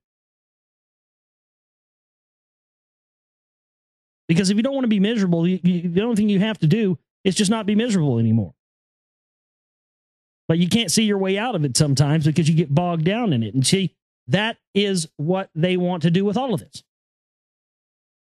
Because if you don't want to be miserable, the only thing you have to do is just not be miserable anymore. But you can't see your way out of it sometimes because you get bogged down in it. And see, that is what they want to do with all of this.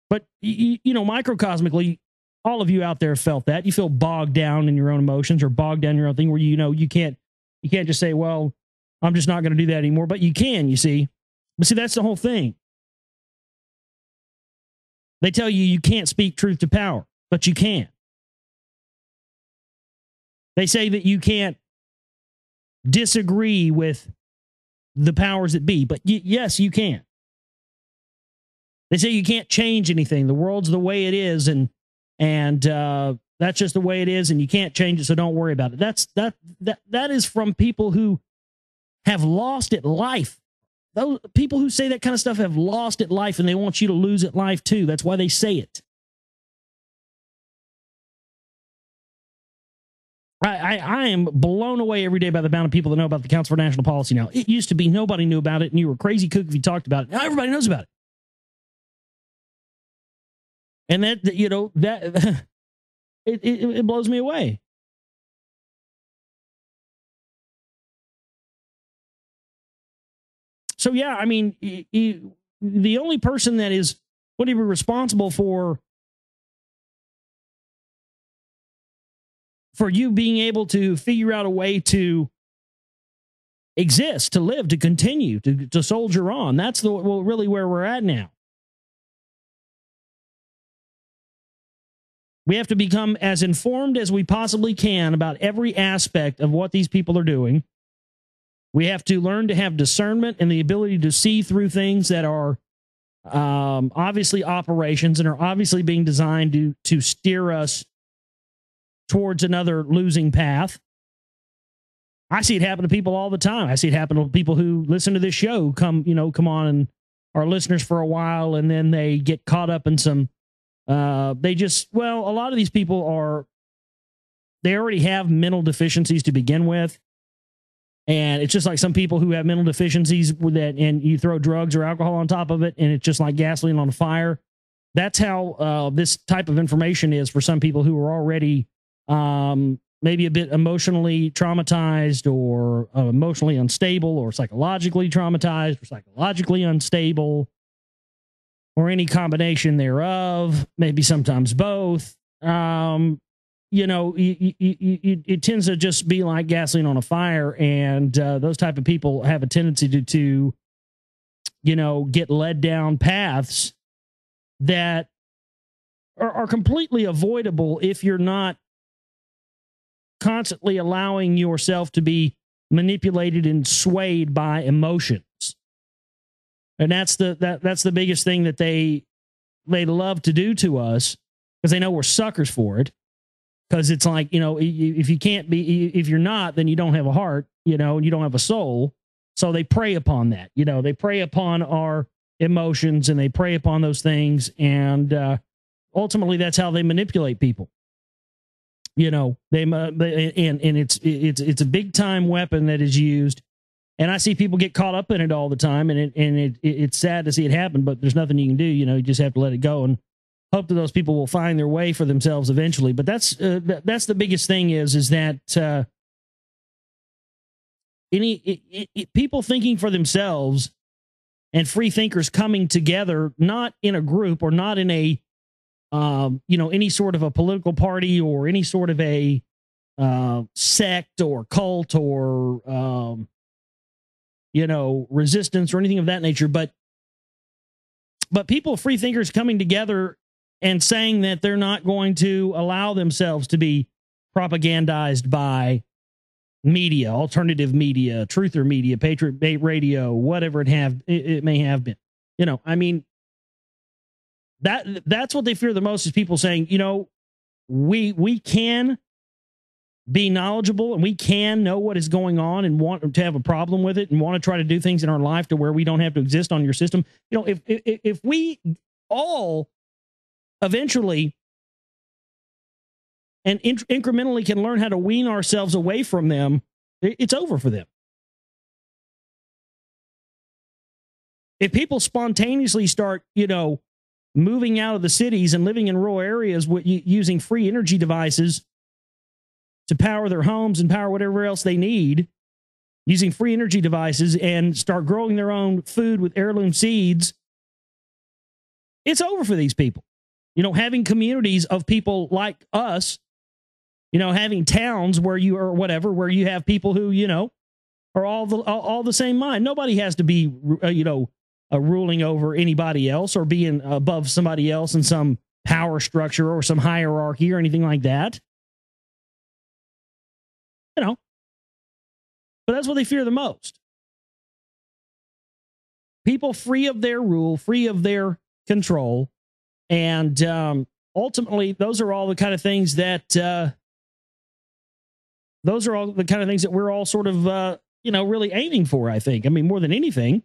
But, microcosmically, all of you out there have felt that. You feel bogged down in your own emotions or bogged down in your own thing where you can't just say, well, I'm just not going to do that anymore. But you can, you see. But see, that's the whole thing. They tell you can't speak truth to power, but you can. They say that you can't disagree with the powers that be, but yes, you can. They say you can't change anything. The world's the way it is, and that's just the way it is, and you can't change it, so don't worry about it. That is from people who have lost at life. Those people who say that kind of stuff have lost at life, and they want you to lose at life too. That's why they say it. I am blown away every day by the amount of people that know about the Council for National Policy now. It used to be nobody knew about it, and you were a crazy kook if you talked about it. Now everybody knows about it. And it blows me away. So, yeah, I mean, the only person that is going to be responsible for you being able to figure out a way to exist, to live, to continue, to soldier on, that's really where we're at now. We have to become as informed as we possibly can about every aspect of what these people are doing. We have to learn to have discernment and the ability to see through things that are obviously operations and are obviously being designed to steer us towards another losing path. I see it happen to people all the time. I see it happen to people who listen to this show, come on and are listeners for a while, and then they get caught up in some, a lot of these people they already have mental deficiencies to begin with. And it's just like some people who have mental deficiencies and you throw drugs or alcohol on top of it, and it's just like gasoline on a fire. That's how this type of information is for some people who are already maybe a bit emotionally traumatized or emotionally unstable or psychologically traumatized or psychologically unstable or any combination thereof, maybe sometimes both. It tends to just be like gasoline on a fire, and those type of people have a tendency to get led down paths that are completely avoidable if you're not constantly allowing yourself to be manipulated and swayed by emotions. And that's the biggest thing that they love to do to us, because they know we're suckers for it. Because it's like, if you can't be, if you're not, then you don't have a heart, and you don't have a soul. So they prey upon that. They prey upon our emotions, and they prey upon those things. And ultimately, that's how they manipulate people. And it's a big time weapon that is used. And I see people get caught up in it all the time. And it's sad to see it happen, but there's nothing you can do. You just have to let it go and hope that those people will find their way for themselves eventually. But that's the biggest thing is that people thinking for themselves and free thinkers coming together, not in a group or not in a any sort of a political party or any sort of a sect or cult or, resistance or anything of that nature. But people, free thinkers coming together and saying that they're not going to allow themselves to be propagandized by media, alternative media, truther media, Patriot Bait Radio, whatever it may have been. That's what they fear the most, is people saying, we can be knowledgeable and we can know what is going on and want to have a problem with it and want to try to do things in our life to where we don't have to exist on your system. If we all eventually and incrementally can learn how to wean ourselves away from them, it's over for them. If people spontaneously start, moving out of the cities and living in rural areas using free energy devices to power their homes and power whatever else they need, using free energy devices, and start growing their own food with heirloom seeds, it's over for these people. Having communities of people like us, having towns where you have people who, are all the same mind. Nobody has to be, ruling over anybody else or being above somebody else in some power structure or some hierarchy or anything like that. But that's what they fear the most. People free of their rule, free of their control. And ultimately, those are all the kind of things that we're all sort of, really aiming for, I think. More than anything,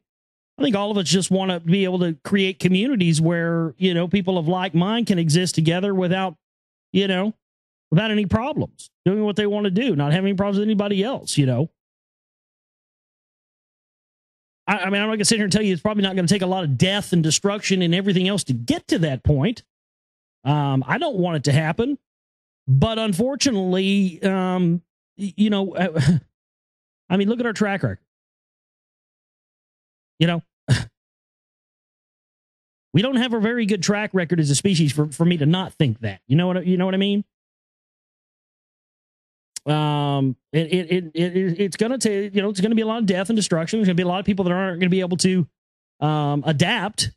I think all of us just want to be able to create communities where, people of like mind can exist together without any problems, doing what they want to do, not having any problems with anybody else, I'm not going to sit here and tell you it's probably not going to take a lot of death and destruction and everything else to get to that point. I don't want it to happen, but unfortunately, look at our track record. We don't have a very good track record as a species for me to not think that. You know what I mean? It's going to take, it's going to be a lot of death and destruction. There's going to be a lot of people that aren't going to be able to adapt.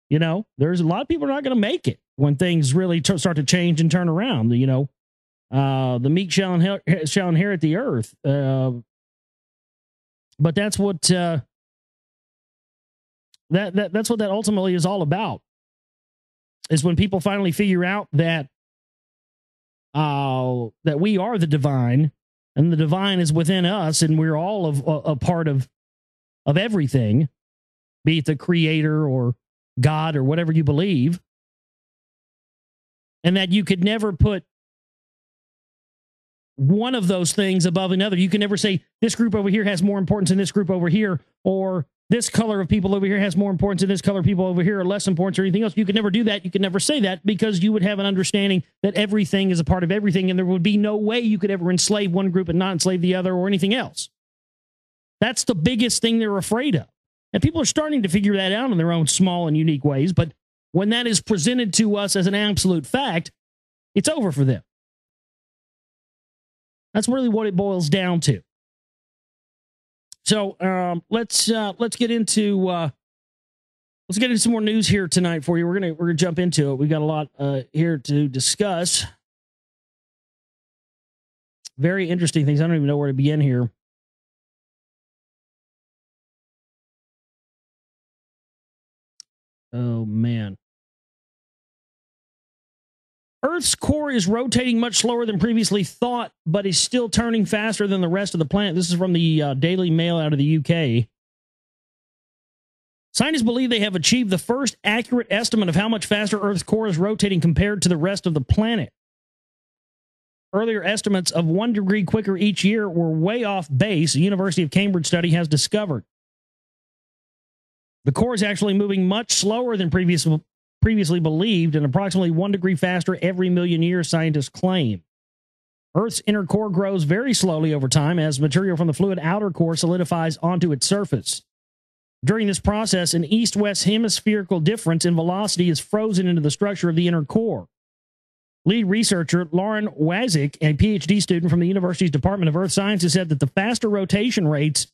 There's a lot of people who are not going to make it when things really start to change and turn around. The meek shall inherit the earth. But that's what that's what that ultimately is all about. Is when people finally figure out that we are the divine, and the divine is within us, and we're all a part of everything, be it the creator or God or whatever you believe, and that you could never put one of those things above another. You can never say this group over here has more importance than this group over here, or this color of people over here has more importance than this color of people over here, or less importance, or anything else. You could never do that. You could never say that, because you would have an understanding that everything is a part of everything, and there would be no way you could ever enslave one group and not enslave the other or anything else. That's the biggest thing they're afraid of. And people are starting to figure that out in their own small and unique ways. But when that is presented to us as an absolute fact, it's over for them. That's really what it boils down to. So let's get into some more news here tonight for you. We're gonna jump into it. We've got a lot here to discuss. Very interesting things. I don't even know where to begin here. Oh man. Earth's core is rotating much slower than previously thought, but is still turning faster than the rest of the planet. This is from the Daily Mail out of the UK. Scientists believe they have achieved the first accurate estimate of how much faster Earth's core is rotating compared to the rest of the planet. Earlier estimates of 1 degree quicker each year were way off base, a University of Cambridge study has discovered. The core is actually moving much slower than previously believed, and approximately 1 degree faster every million years, scientists claim. Earth's inner core grows very slowly over time as material from the fluid outer core solidifies onto its surface. During this process, an east-west hemispherical difference in velocity is frozen into the structure of the inner core. Lead researcher Lauren Wazik, a PhD student from the university's Department of Earth Sciences, said that the faster rotation rates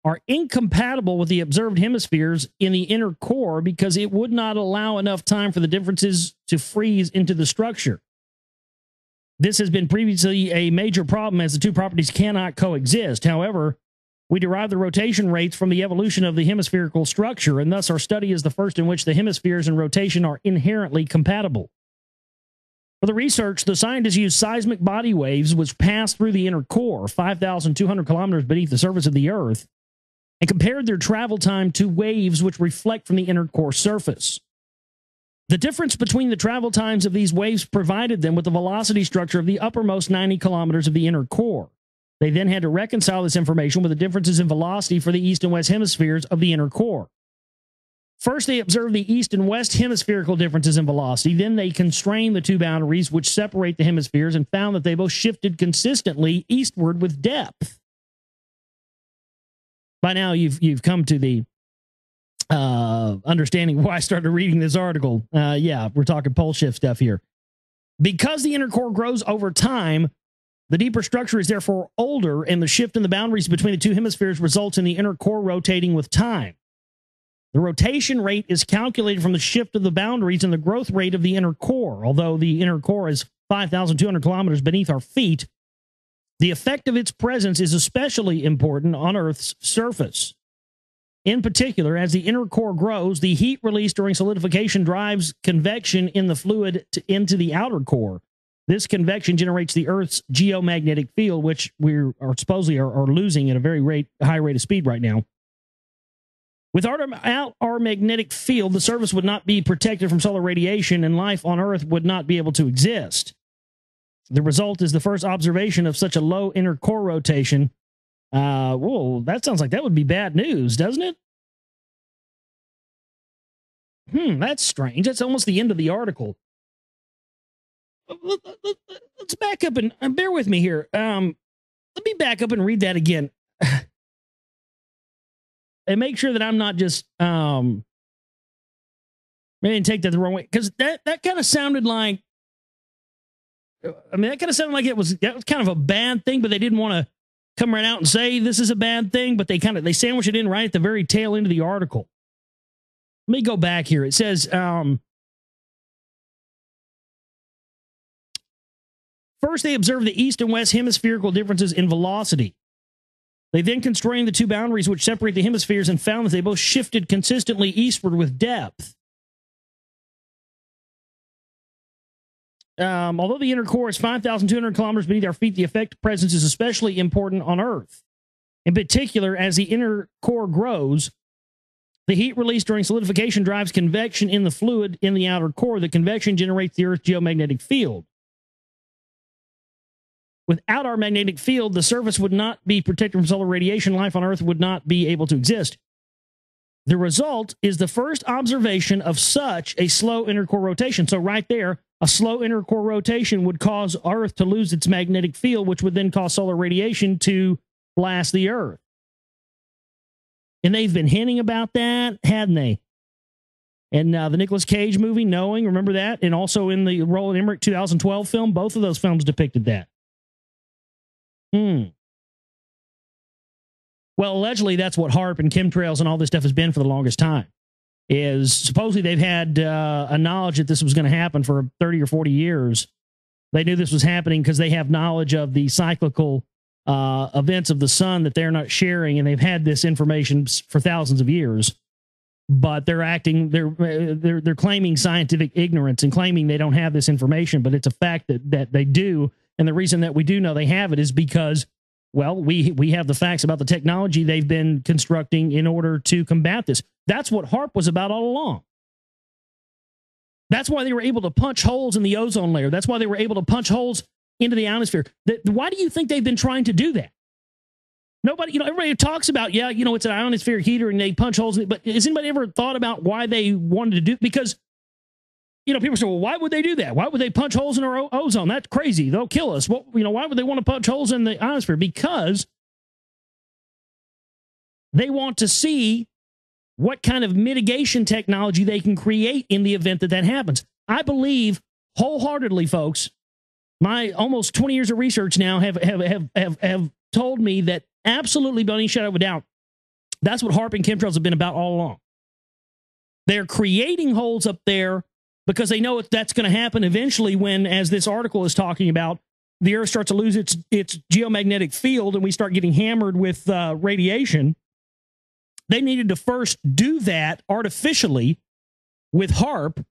are incompatible with the observed hemispheres in the inner core because it would not allow enough time for the differences to freeze into the structure. This has been previously a major problem as the two properties cannot coexist. However, we derive the rotation rates from the evolution of the hemispherical structure, and thus our study is the first in which the hemispheres and rotation are inherently compatible. For the research, the scientists used seismic body waves which pass through the inner core, 5,200 kilometers beneath the surface of the Earth, and compared their travel time to waves which reflect from the inner core surface. The difference between the travel times of these waves provided them with the velocity structure of the uppermost 90 kilometers of the inner core. They then had to reconcile this information with the differences in velocity for the east and west hemispheres of the inner core. First, they observed the east and west hemispherical differences in velocity. Then they constrained the two boundaries which separate the hemispheres and found that they both shifted consistently eastward with depth. By now, you've come to the understanding why I started reading this article. Yeah, we're talking pole shift stuff here. Because the inner core grows over time, the deeper structure is therefore older, and the shift in the boundaries between the two hemispheres results in the inner core rotating with time. The rotation rate is calculated from the shift of the boundaries and the growth rate of the inner core. Although the inner core is 5,200 kilometers beneath our feet, the effect of its presence is especially important on Earth's surface. In particular, as the inner core grows, the heat released during solidification drives convection in the fluid into the outer core. This convection generates the Earth's geomagnetic field, which we are supposedly are losing at a very high rate of speed right now. Without our magnetic field, the surface would not be protected from solar radiation, and life on Earth would not be able to exist. The result is the first observation of such a low inner core rotation. Whoa, that sounds like that would be bad news, doesn't it? That's strange. That's almost the end of the article. Let's back up and bear with me here. Let me back up and read that again. And make sure that I'm not just maybe take that the wrong way, because that kind of sounded like, that kind of sounded like that was kind of a bad thing, but they didn't want to come right out and say this is a bad thing, but they sandwich it in right at the very tail end of the article. Let me go back here. It says first they observed the east and west hemispherical differences in velocity. They then constrained the two boundaries which separate the hemispheres and found that they both shifted consistently eastward with depth. Although the inner core is 5,200 kilometers beneath our feet, the effect presence is especially important on Earth. In particular, as the inner core grows, the heat released during solidification drives convection in the fluid in the outer core. The convection generates the Earth's geomagnetic field. Without our magnetic field, the surface would not be protected from solar radiation. Life on Earth would not be able to exist. The result is the first observation of such a slow inner core rotation. So right there, a slow inner core rotation would cause Earth to lose its magnetic field, which would then cause solar radiation to blast the Earth. And they've been hinting about that, hadn't they? And the Nicolas Cage movie, Knowing, remember that? And also in the Roland Emmerich 2012 film, both of those films depicted that. Well, allegedly, that's what HAARP and chemtrails and all this stuff has been for the longest time. Is supposedly they've had a knowledge that this was going to happen for 30 or 40 years. They knew this was happening because they have knowledge of the cyclical events of the sun that they're not sharing, and they've had this information for thousands of years. But they're claiming scientific ignorance and claiming they don't have this information, but it's a fact that they do. And the reason that we do know they have it is because, well, we have the facts about the technology they've been constructing in order to combat this. That's what HAARP was about all along. That's why they were able to punch holes in the ozone layer. That's why they were able to punch holes into the ionosphere. Why do you think they've been trying to do that? Nobody, everybody talks about, it's an ionosphere heater and they punch holes in it, but has anybody ever thought about why they wanted to do it? Because people say, well, why would they do that? Why would they punch holes in our ozone? That's crazy. They'll kill us. Well, why would they want to punch holes in the ionosphere? Because they want to see what kind of mitigation technology they can create in the event that that happens. I believe wholeheartedly, folks, my almost 20 years of research now have told me that absolutely, beyond any shadow of a doubt, that's what HAARP and chemtrails have been about all along. They're creating holes up there because they know that's going to happen eventually when, as this article is talking about, the Earth starts to lose its geomagnetic field and we start getting hammered with radiation. They needed to first do that artificially with HAARP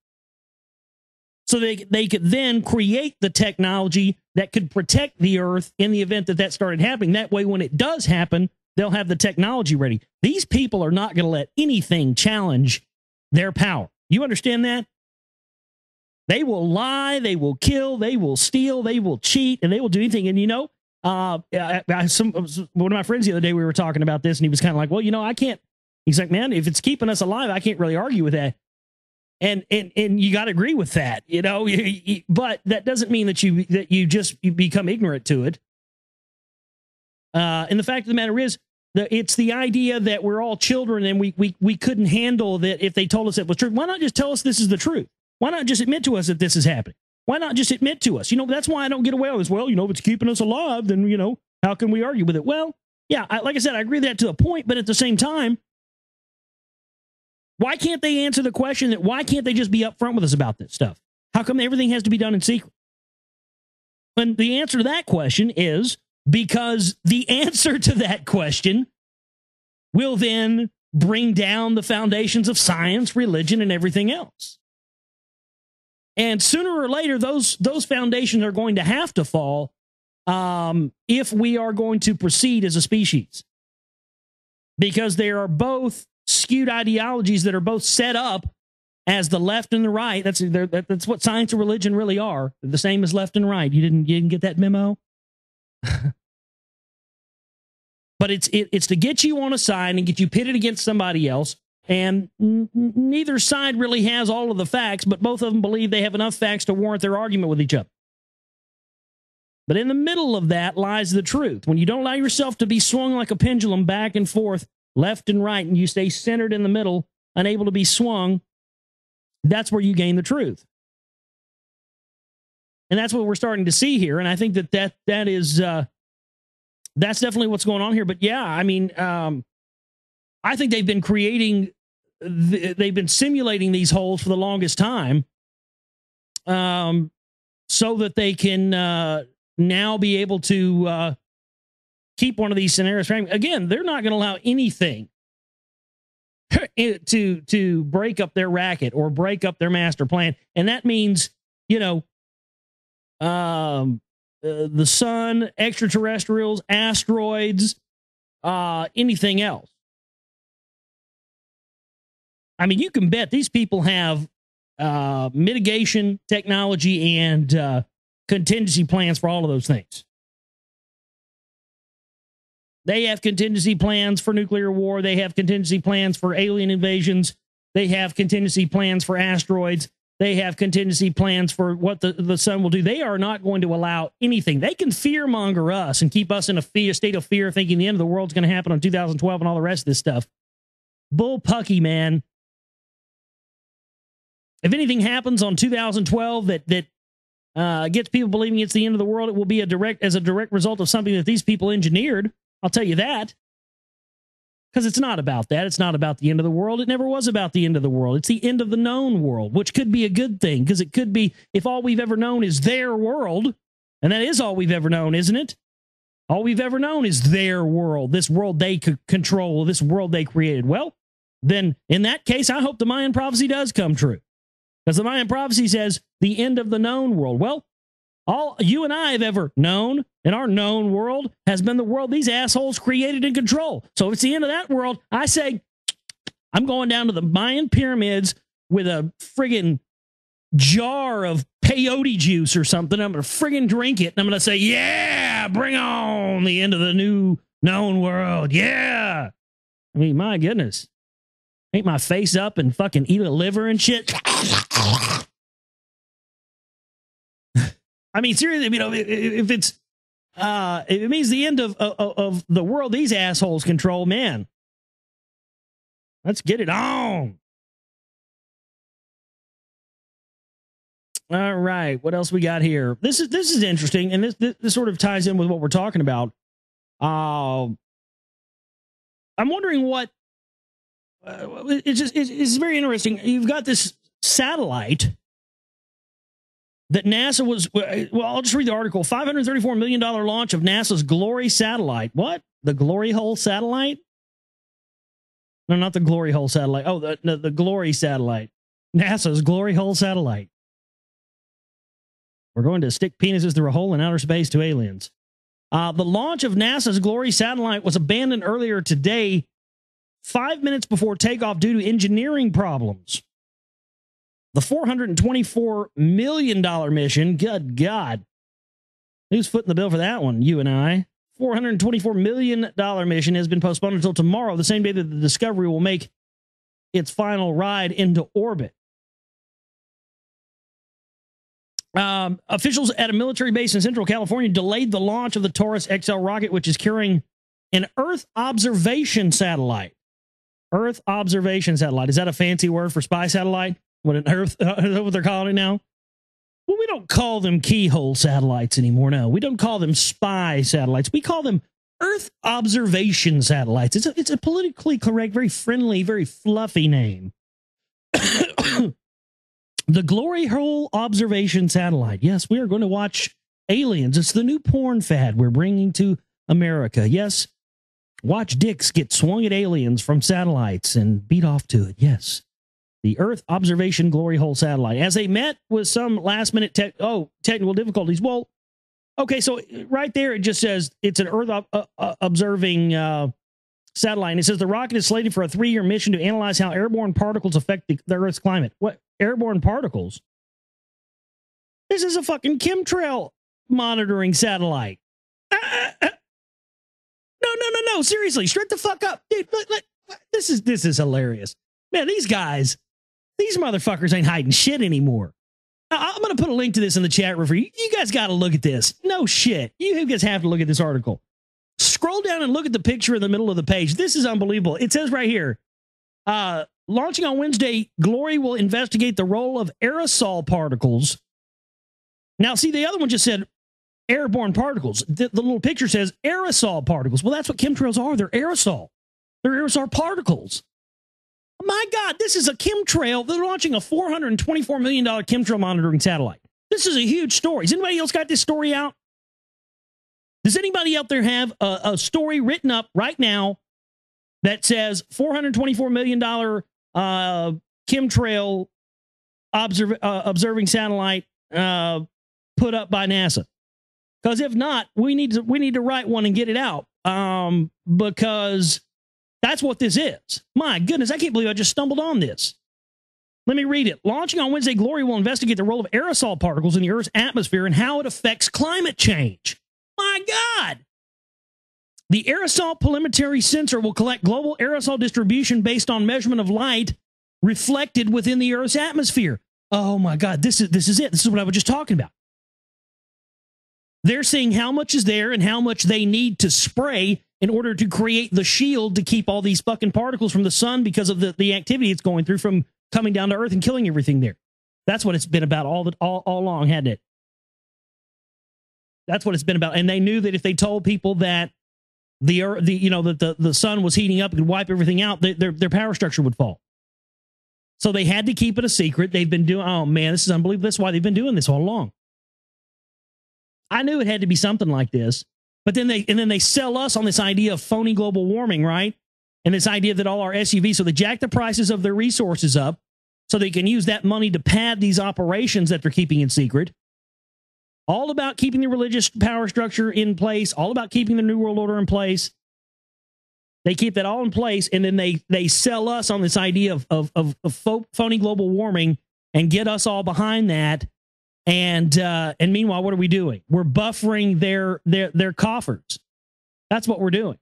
so they could then create the technology that could protect the Earth in the event that that started happening. That way, when it does happen, they'll have the technology ready. These people are not going to let anything challenge their power. You understand that? They will lie, they will kill, they will steal, they will cheat, and they will do anything. And, you know, one of my friends the other day, we were talking about this, and he was kind of like, well, you know, I can't. He's like, man, if it's keeping us alive, I can't really argue with that. And you got to agree with that, you know, but that doesn't mean that you become ignorant to it. And the fact of the matter is, it's the idea that we're all children and we couldn't handle that if they told us it was true. Why not just tell us this is the truth? Why not just admit to us that this is happening? Why not just admit to us? You know, that's why I don't get away with this. Well, you know, if it's keeping us alive, then, you know, how can we argue with it? Well, yeah, like I said, I agree with that to a point, but at the same time, why can't they answer the question that why can't they just be upfront with us about this stuff? How come everything has to be done in secret? And the answer to that question is because the answer to that question will then bring down the foundations of science, religion, and everything else. And sooner or later, those foundations are going to have to fall if we are going to proceed as a species. Because there are both skewed ideologies that are both set up as the left and the right. That's what science and religion really are. They're the same as left and right. You didn't get that memo? But it's to get you on a side and get you pitted against somebody else. And neither side really has all of the facts, but both of them believe they have enough facts to warrant their argument with each other. But in the middle of that lies the truth. When you don't allow yourself to be swung like a pendulum back and forth, left and right, and you stay centered in the middle, unable to be swung, that's where you gain the truth. And that's what we're starting to see here. And I think that is that's definitely what's going on here. But yeah, I mean, I think they've been they've been simulating these holes for the longest time, so that they can now be able to keep one of these scenarios. Again, they're not going to allow anything to break up their racket or break up their master plan, and that means, you know, the sun, extraterrestrials, asteroids, anything else. I mean, you can bet these people have mitigation technology and contingency plans for all of those things. They have contingency plans for nuclear war. They have contingency plans for alien invasions. They have contingency plans for asteroids. They have contingency plans for what the sun will do. They are not going to allow anything. They can fearmonger us and keep us in a state of fear, thinking the end of the world's going to happen on 2012 and all the rest of this stuff. Bullpucky, man. If anything happens on 2012 that gets people believing it's the end of the world, it will be as a direct result of something that these people engineered. I'll tell you that. Because it's not about that. It's not about the end of the world. It never was about the end of the world. It's the end of the known world, which could be a good thing, because it could be, if all we've ever known is their world, and that is all we've ever known, isn't it? All we've ever known is their world, this world they could control, this world they created. Well, then in that case, I hope the Mayan prophecy does come true. Because the Mayan prophecy says the end of the known world. Well, all you and I have ever known in our known world has been the world these assholes created and control. So if it's the end of that world, I say, I'm going down to the Mayan pyramids with a friggin' jar of peyote juice or something. I'm going to friggin' drink it. And I'm going to say, yeah, bring on the end of the new known world. Yeah. I mean, my goodness. Paint my face up and fucking eat a liver and shit. I mean, seriously, you know, if it's, if it means the end of the world these assholes control, man, Let's get it on. All right. What else we got here? This is interesting, and this sort of ties in with what we're talking about. I'm wondering what it's very interesting. You've got this satellite that NASA was, well, I'll just read the article. $534 million launch of NASA's Glory satellite. What? The Glory Hole satellite? No, not the Glory Hole satellite. Oh, the Glory satellite. NASA's Glory Hole satellite. We're going to stick penises through a hole in outer space to aliens. The launch of NASA's Glory satellite was abandoned earlier today, 5 minutes before takeoff due to engineering problems. The $424 million mission, good God. Who's footing the bill for that one? You and I. $424 million mission has been postponed until tomorrow, the same day that the Discovery will make its final ride into orbit. Officials at a military base in Central California delayed the launch of the Taurus XL rocket, which is carrying an Earth observation satellite. Earth observation satellite. Is that a fancy word for spy satellite? What an Earth, is that what they're calling it now? Well, we don't call them keyhole satellites anymore. No, we don't call them spy satellites. We call them Earth observation satellites. It's a politically correct, very friendly, very fluffy name. The Glory Hole observation satellite. Yes, we are going to watch aliens. It's the new porn fad we're bringing to America. Yes, watch dicks get swung at aliens from satellites and beat off to it. Yes. The Earth Observation Glory Hole satellite. As they met with some last-minute technical difficulties. Well, okay, so right there it just says it's an Earth observing satellite. And it says the rocket is slated for a 3-year mission to analyze how airborne particles affect the Earth's climate. What? Airborne particles? This is a fucking chemtrail monitoring satellite. No. Seriously, straight the fuck up. Dude, look, this is hilarious. Man, these motherfuckers ain't hiding shit anymore. I'm going to put a link to this in the chat room for you. You guys got to look at this. No shit. You guys have to look at this article. Scroll down and look at the picture in the middle of the page. This is unbelievable. It says right here, launching on Wednesday, Glory will investigate the role of aerosol particles. Now, see, the other one just said airborne particles. The little picture says aerosol particles. Well, that's what chemtrails are. They're aerosol. They're aerosol particles. My God, this is a chemtrail. They're launching a $424 million chemtrail monitoring satellite. This is a huge story. Has anybody else got this story out? Does anybody out there have a story written up right now that says $424 million chemtrail observing satellite put up by NASA? Because if not, we need to write one and get it out, because that's what this is. My goodness, I can't believe I just stumbled on this. Let me read it. Launching on Wednesday, Glory will investigate the role of aerosol particles in the Earth's atmosphere and how it affects climate change. My God. The aerosol polarimetry sensor will collect global aerosol distribution based on measurement of light reflected within the Earth's atmosphere. Oh my God, this is it. This is what I was just talking about. They're seeing how much is there and how much they need to spray in order to create the shield to keep all these fucking particles from the sun because of the activity it's going through from coming down to Earth and killing everything there. That's what it's been about all along, hadn't it? That's what it's been about. And they knew that if they told people that the sun was heating up and wipe everything out, their power structure would fall. So they had to keep it a secret. They've been doing, oh man, this is unbelievable. That's why they've been doing this all along. I knew it had to be something like this, but then they sell us on this idea of phony global warming, right? And this idea that all our SUVs, so they jack the prices of their resources up so they can use that money to pad these operations that they're keeping in secret. All about keeping the religious power structure in place, all about keeping the New World Order in place. They keep that all in place, and then they sell us on this idea of phony global warming and get us all behind that. And meanwhile, what are we doing? We're buffering their coffers. That's what we're doing.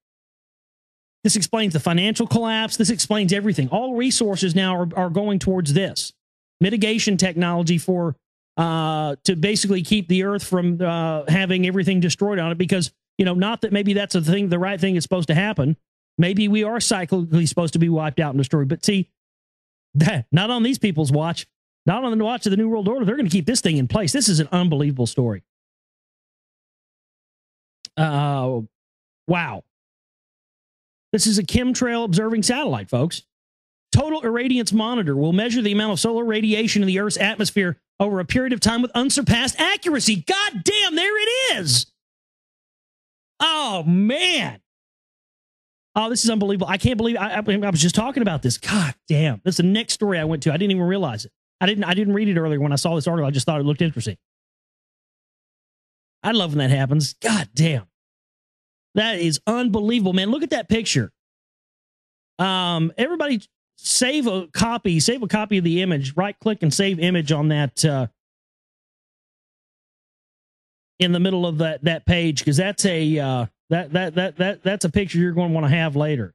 This explains the financial collapse. This explains everything. All resources now are going towards this mitigation technology for to basically keep the Earth from having everything destroyed on it. Because, not that maybe that's the right thing is supposed to happen, Maybe we are cyclically supposed to be wiped out and destroyed. But see, not on these people's watch, not on the watch of the New World Order. They're going to keep this thing in place. This is an unbelievable story. Wow. This is a chemtrail observing satellite, folks. Total irradiance monitor will measure the amount of solar radiation in the Earth's atmosphere over a period of time with unsurpassed accuracy. God damn, there it is. Oh, man. Oh, this is unbelievable. I can't believe I was just talking about this. God damn. That's the next story I went to. I didn't even realize it. I didn't read it earlier when I saw this article. I just thought it looked interesting. I love when that happens. God damn. That is unbelievable, man. Look at that picture. Everybody save a copy of the image. Right click and save image on that in the middle of that page, because that's a that's a picture you're going to want to have later.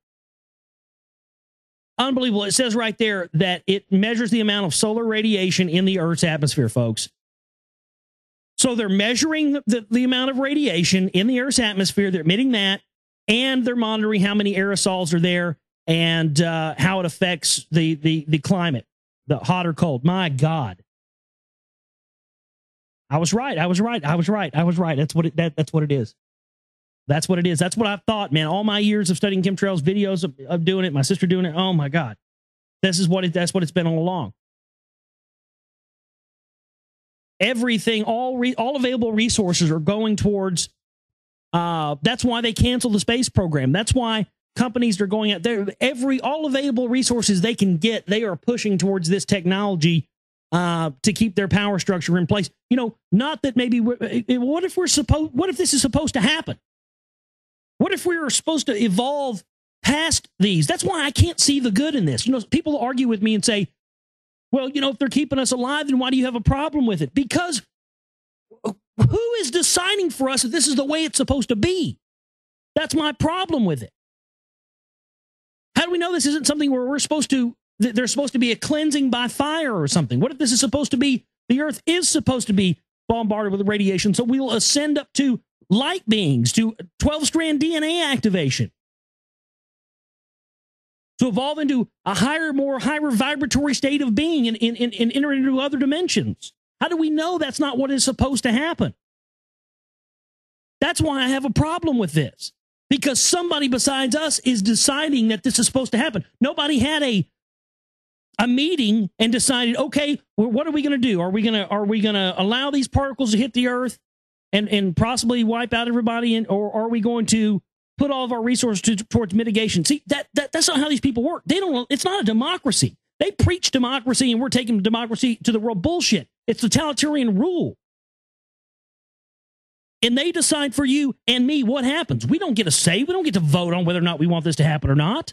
Unbelievable. It says right there that it measures the amount of solar radiation in the Earth's atmosphere, folks. So they're measuring the amount of radiation in the Earth's atmosphere. They're emitting that, and they're monitoring how many aerosols are there and how it affects the climate, the hot or cold. My God. I was right. That's what it is. That's what it is. That's what I thought, man. All my years of studying chemtrails, videos of doing it, my sister doing it. Oh my God. That's what it's been all along. Everything, all available resources are going towards, that's why they canceled the space program. That's why companies are going out there. All available resources they can get, they are pushing towards this technology to keep their power structure in place. You know, not that maybe, what if this is supposed to happen? What if we were supposed to evolve past these? That's why I can't see the good in this. You know, people argue with me and say, well, you know, if they're keeping us alive, then why do you have a problem with it? Because who is deciding for us that this is the way it's supposed to be? That's my problem with it. How do we know this isn't something where there's supposed to be a cleansing by fire or something? What if this is supposed to be, the Earth is supposed to be bombarded with radiation, so we will ascend up to light beings, to 12-strand DNA activation, to evolve into a higher vibratory state of being and enter into other dimensions? How do we know that's not what is supposed to happen? That's why I have a problem with this. Because somebody besides us is deciding that this is supposed to happen. Nobody had a meeting and decided, okay, well, what are we going to do? Are we going to allow these particles to hit the Earth and possibly wipe out everybody, or are we going to put all of our resources towards mitigation? See, that's not how these people work. It's not a democracy. They preach democracy, and we're taking democracy to the world. Bullshit. It's totalitarian rule. And they decide for you and me what happens. We don't get a say. We don't get to vote on whether or not we want this to happen or not.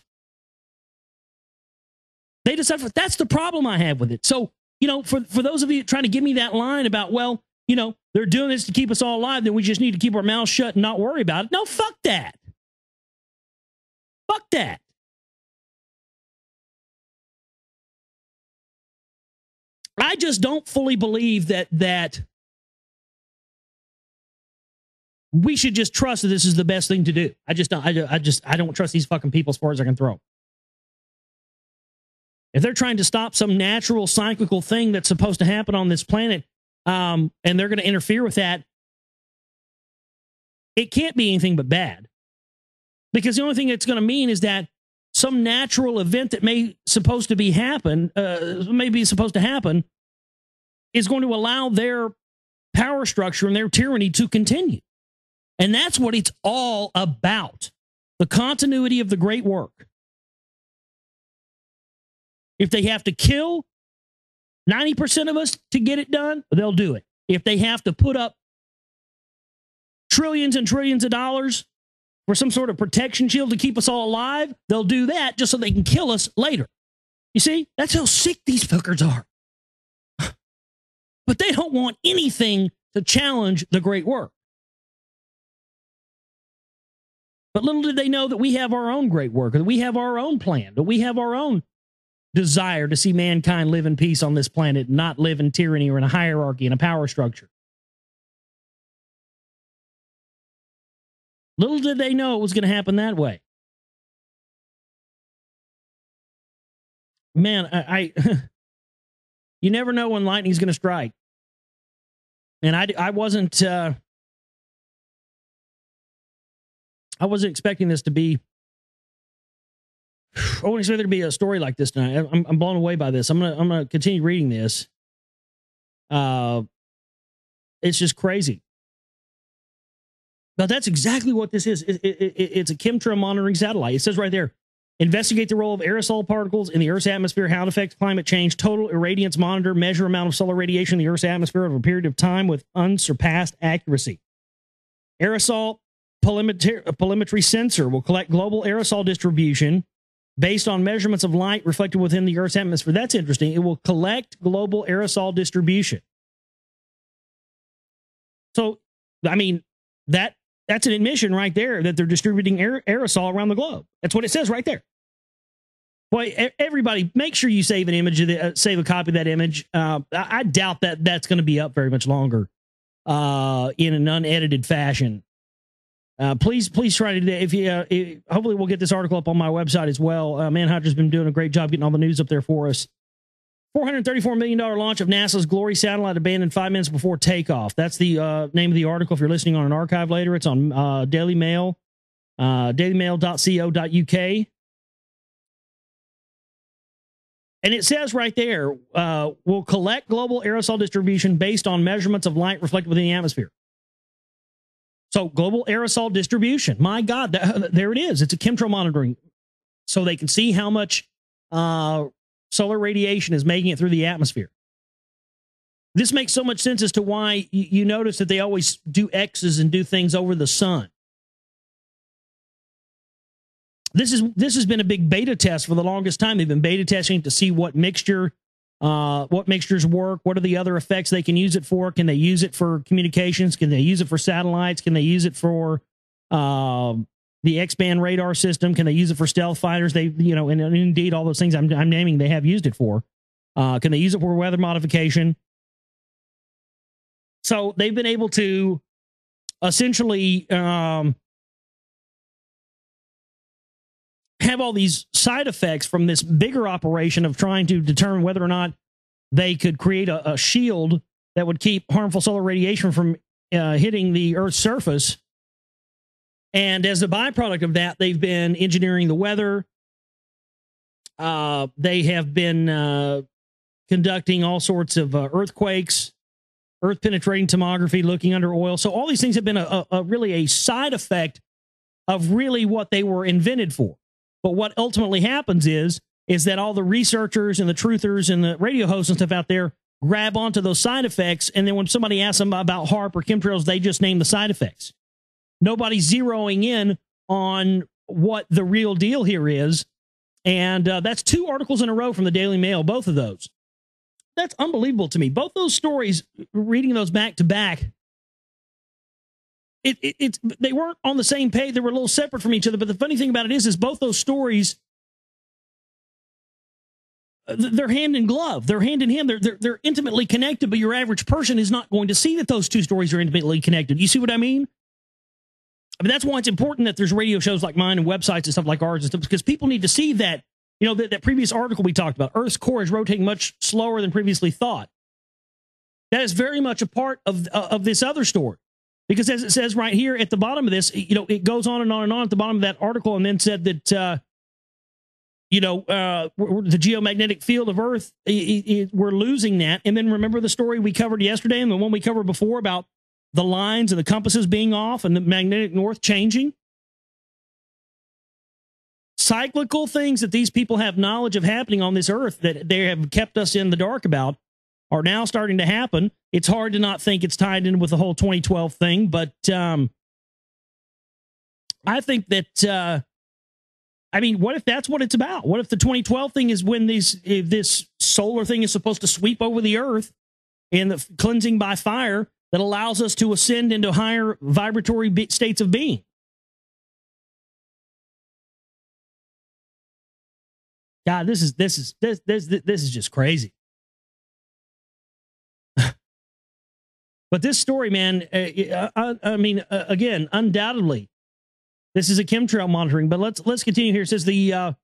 They decide for, that's the problem I have with it. So, you know, for those of you trying to give me that line about, well, you know, they're doing this to keep us all alive, then we just need to keep our mouths shut and not worry about it. No, fuck that. Fuck that. I just don't fully believe that we should just trust that this is the best thing to do. I don't trust these fucking people as far as I can throw. If they're trying to stop some natural cyclical thing that's supposed to happen on this planet, and they're going to interfere with that, it can't be anything but bad. Because the only thing it's going to mean is that some natural event that may be supposed to happen is going to allow their power structure and their tyranny to continue. And that's what it's all about. The continuity of the great work. If they have to kill 90% of us to get it done, they'll do it. If they have to put up trillions and trillions of dollars for some sort of protection shield to keep us all alive, they'll do that just so they can kill us later. You see? That's how sick these fuckers are. But they don't want anything to challenge the great work. But little did they know that we have our own great work, that we have our own plan, that we have our own desire to see mankind live in peace on this planet, and not live in tyranny or in a hierarchy and a power structure. Little did they know it was going to happen that way. man, you never know when lightning's going to strike. And I wasn't expecting this to be. I wasn't expecting there to be a story like this tonight. I'm blown away by this. I'm gonna continue reading this. It's just crazy. But that's exactly what this is. It's a chemtrail monitoring satellite. It says right there, investigate the role of aerosol particles in the Earth's atmosphere, how it affects climate change, total irradiance monitor, measure amount of solar radiation in the Earth's atmosphere over a period of time with unsurpassed accuracy. Aerosol polarimetry sensor will collect global aerosol distribution based on measurements of light reflected within the Earth's atmosphere. That's interesting. It will collect global aerosol distribution. So, I mean, that's an admission right there that they're distributing aerosol around the globe. That's what it says right there. Boy, everybody, make sure you save an image, save a copy of that image. I doubt that that's going to be up very much longer in an unedited fashion. Please try to do that. If you, hopefully we'll get this article up on my website as well. Manhunter's been doing a great job getting all the news up there for us. $434 million launch of NASA's Glory satellite abandoned 5 minutes before takeoff. That's the name of the article. If you're listening on an archive later, it's on Daily Mail, dailymail.co.uk. And it says right there, will collect global aerosol distribution based on measurements of light reflected within the atmosphere. So global aerosol distribution. My God, there it is. It's a chemtrail monitoring. So they can see how much solar radiation is making it through the atmosphere. This makes so much sense as to why you notice that they always do X's and do things over the sun. This has been a big beta test for the longest time. They've been beta testing to see what mixtures work. What are the other effects they can use it for? Can they use it for communications? Can they use it for satellites? Can they use it for the X-band radar system? Can they use it for stealth fighters? And indeed all those things I'm naming, they have used it for. Can they use it for weather modification? So they've been able to essentially have all these side effects from this bigger operation of trying to determine whether or not they could create a shield that would keep harmful solar radiation from hitting the Earth's surface. And as a byproduct of that, they've been engineering the weather. They have been conducting all sorts of earthquakes, earth penetrating tomography, looking under oil. So all these things have been really a side effect of really what they were invented for. But what ultimately happens is that all the researchers and the truthers and the radio hosts and stuff out there grab onto those side effects. And then when somebody asks them about HAARP or chemtrails, they just name the side effects. Nobody's zeroing in on what the real deal here is. And that's 2 articles in a row from the Daily Mail, both of those. That's unbelievable to me. Both those stories, reading those back to back, they weren't on the same page. They were a little separate from each other. But the funny thing about it is both those stories, they're hand in glove. They're hand in hand. They're intimately connected, but your average person is not going to see that those 2 stories are intimately connected. You see what I mean? I mean, that's why it's important that there's radio shows like mine and websites and stuff like ours and stuff, because people need to see that, that previous article we talked about, Earth's core is rotating much slower than previously thought. That is very much a part of this other story, because as it says right here at the bottom of this, it goes on and on and on at the bottom of that article, and then said that, the geomagnetic field of Earth, we're losing that. And then remember the story we covered yesterday and the one we covered before about the lines and the compasses being off and the magnetic north changing? Cyclical things that these people have knowledge of happening on this Earth that they have kept us in the dark about are now starting to happen. It's hard to not think it's tied in with the whole 2012 thing, but I think that, what if that's what it's about? What if the 2012 thing is when this solar thing is supposed to sweep over the Earth and the cleansing by fire that allows us to ascend into higher vibratory states of being? God, this is just crazy. But this story, man, again, undoubtedly, this is a chemtrail monitoring. But let's continue here. It says the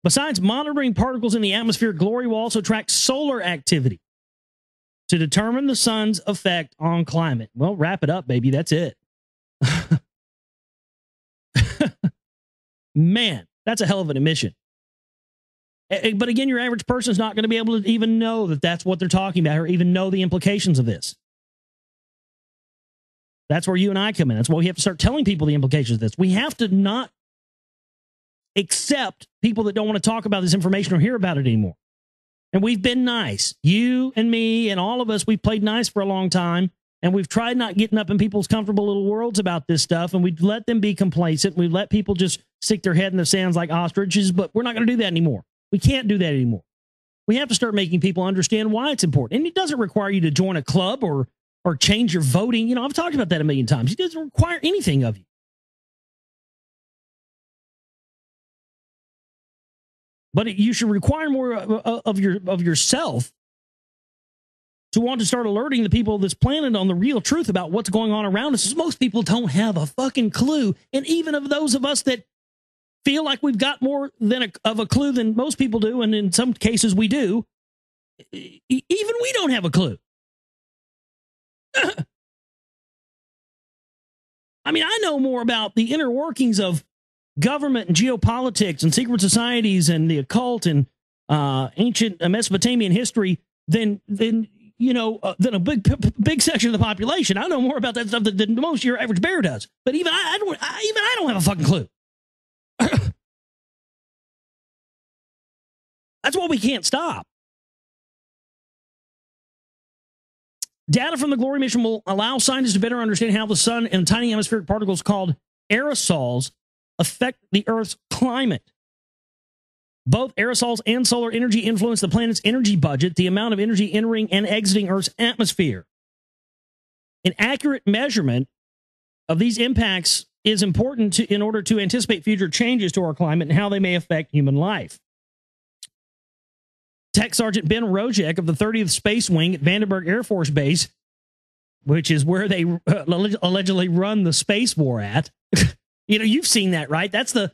Besides monitoring particles in the atmosphere, Glory will also track solar activity to determine the sun's effect on climate. Well, wrap it up, baby. That's it. Man, that's a hell of an mission. But again, your average person is not going to be able to even know that that's what they're talking about or even know the implications of this. That's where you and I come in. That's why we have to start telling people the implications of this. We have to not accept people that don't want to talk about this information or hear about it anymore. And we've been nice. You and me and all of us, we've played nice for a long time. And we've tried not getting up in people's comfortable little worlds about this stuff. And we've let them be complacent. We've let people just stick their head in the sands like ostriches. But we're not going to do that anymore. We can't do that anymore. We have to start making people understand why it's important. And it doesn't require you to join a club or change your voting. You know, I've talked about that a million times. It doesn't require anything of you. But you should require more of yourself to want to start alerting the people of this planet on the real truth about what's going on around us. Most people don't have a fucking clue. And even of those of us that feel like we've got more of a clue than most people do, and in some cases we do, even we don't have a clue. I mean, I know more about the inner workings of government and geopolitics and secret societies and the occult and ancient Mesopotamian history than a big section of the population. I know more about that stuff than most your average bear does. But even I don't have a fucking clue. That's why we can't stop. Data from the Glory mission will allow scientists to better understand how the sun and tiny atmospheric particles called aerosols affect the Earth's climate. Both aerosols and solar energy influence the planet's energy budget, the amount of energy entering and exiting Earth's atmosphere. An accurate measurement of these impacts is important in order to anticipate future changes to our climate and how they may affect human life. Tech Sergeant Ben Rojek of the 30th Space Wing at Vandenberg Air Force Base, which is where they allegedly run the space war at. You know, you've seen that, right? That's a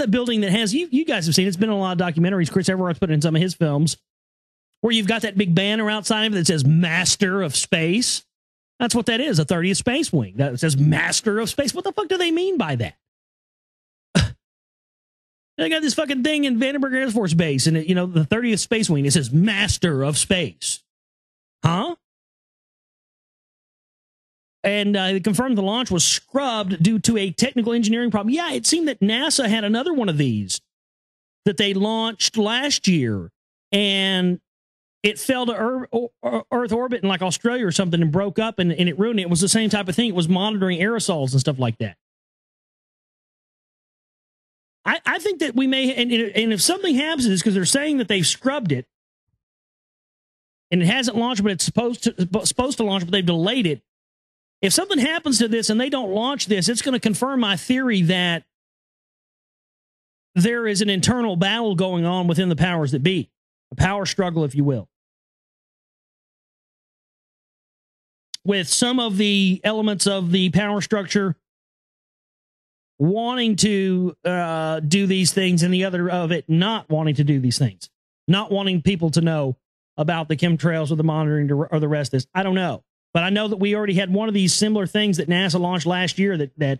building that has, you guys have seen, it's been in a lot of documentaries. Chris Everett's put it in some of his films, where you've got that big banner outside of it that says Master of Space. That's what that is, a 30th Space Wing. That says Master of Space. What the fuck do they mean by that? They got this fucking thing in Vandenberg Air Force Base, and the 30th Space Wing, it says Master of Space. Huh? And they confirmed the launch was scrubbed due to a technical engineering problem. Yeah, it seemed that NASA had another one of these that they launched last year, and it fell to Earth orbit in like Australia or something and broke up, and it ruined it. It was the same type of thing. It was monitoring aerosols and stuff like that. I think that we may, and if something happens, it's because they're saying that they've scrubbed it, and it hasn't launched, but it's supposed to launch, but they've delayed it. If something happens to this and they don't launch this, it's going to confirm my theory that there is an internal battle going on within the powers that be, a power struggle, if you will, with some of the elements of the power structure wanting to do these things and the other of it not wanting to do these things, not wanting people to know about the chemtrails or the monitoring or the rest of this. I don't know. But I know that we already had one of these similar things that NASA launched last year that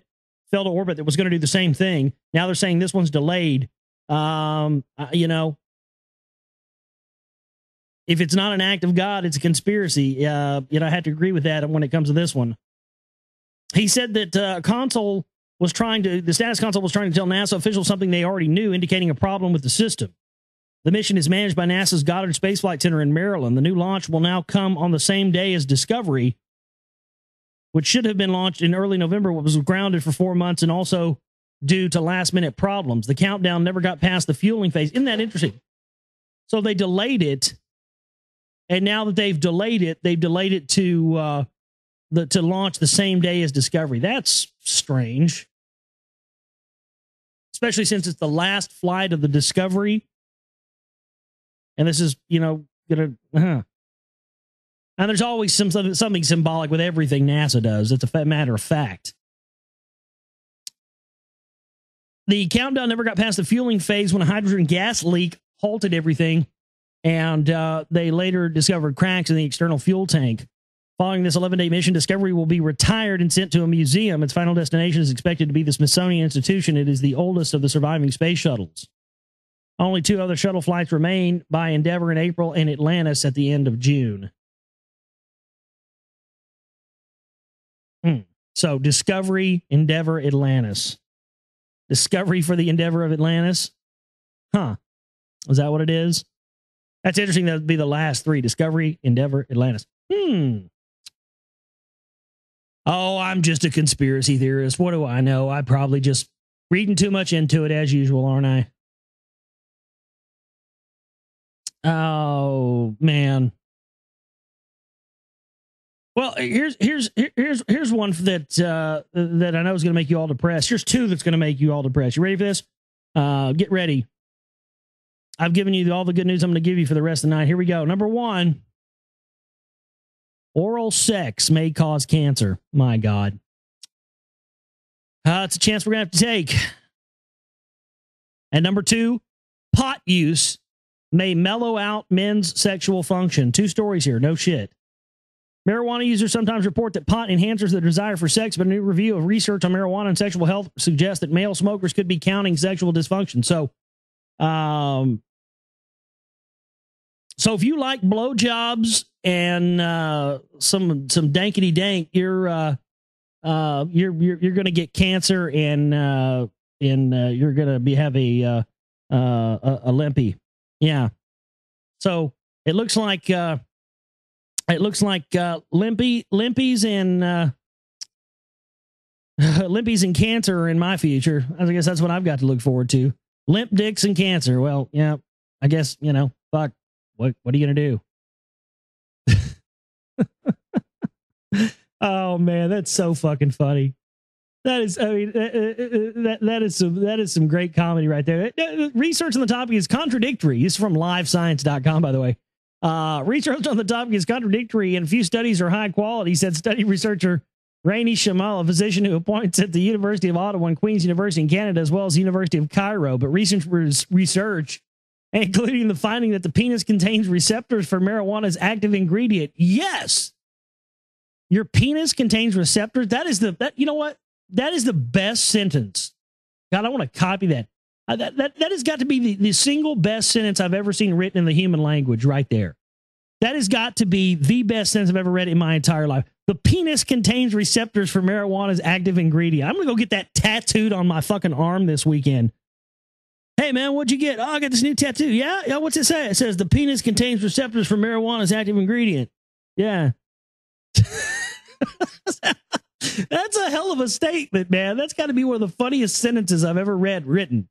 fell to orbit that was going to do the same thing. Now they're saying this one's delayed. If it's not an act of God, it's a conspiracy. I have to agree with that when it comes to this one. He said that the status console was trying to tell NASA officials something they already knew, indicating a problem with the system. The mission is managed by NASA's Goddard Space Flight Center in Maryland. The new launch will now come on the same day as Discovery, which should have been launched in early November, but was grounded for 4 months and also due to last-minute problems. The countdown never got past the fueling phase. Isn't that interesting? So they delayed it, and now that they've delayed it to launch the same day as Discovery. That's strange, especially since it's the last flight of the Discovery. And this is, and there's always something symbolic with everything NASA does. It's a matter of fact. the countdown never got past the fueling phase when a hydrogen gas leak halted everything, and they later discovered cracks in the external fuel tank. Following this 11-day mission, Discovery will be retired and sent to a museum. Its final destination is expected to be the Smithsonian Institution. It is the oldest of the surviving space shuttles. Only 2 other shuttle flights remain by Endeavour in April and Atlantis at the end of June. So Discovery, Endeavour, Atlantis. Discovery for the Endeavour of Atlantis? Huh. Is that what it is? That's interesting. That would be the last 3. Discovery, Endeavour, Atlantis. Oh, I'm just a conspiracy theorist. What do I know? I'm probably just reading too much into it as usual, aren't I? Oh, man. Well, here's one that I know is going to make you all depressed. Here's 2 that's going to make you all depressed. You ready for this? Get ready. I've given you all the good news I'm going to give you for the rest of the night. Here we go. Number 1, oral sex may cause cancer. My God. It's a chance we're going to have to take. And number 2, pot use may mellow out men's sexual function. 2 stories here. No shit. Marijuana users sometimes report that pot enhances their desire for sex, but a new review of research on marijuana and sexual health suggests that male smokers could be counting sexual dysfunction. So if you like blowjobs and some dankety dank, you're going to get cancer and you're going to have a limpy. Yeah. So it looks like limpies and cancer are in my future. I guess that's what I've got to look forward to. Limp dicks and cancer. Well, yeah, I guess, fuck. What are you going to do? Oh man, that's so fucking funny. That is, I mean, that is some great comedy right there. Research on the topic is contradictory. This is from livescience.com, by the way. Research on the topic is contradictory and few studies are high quality, said study researcher Rainy Shamal, a physician who appoints at the University of Ottawa and Queen's University in Canada, as well as the University of Cairo. But recent research, including the finding that the penis contains receptors for marijuana's active ingredient. Yes, your penis contains receptors. You know what? That is the best sentence. God, I want to copy that. That has got to be the single best sentence I've ever seen written in the human language right there. That has got to be the best sentence I've ever read in my entire life. The penis contains receptors for marijuana's active ingredient. I'm going to go get that tattooed on my fucking arm this weekend. Hey, man, what'd you get? Oh, I got this new tattoo. Yeah? What's it say? It says the penis contains receptors for marijuana's active ingredient. Yeah. That's a hell of a statement, man. That's got to be one of the funniest sentences I've ever read written.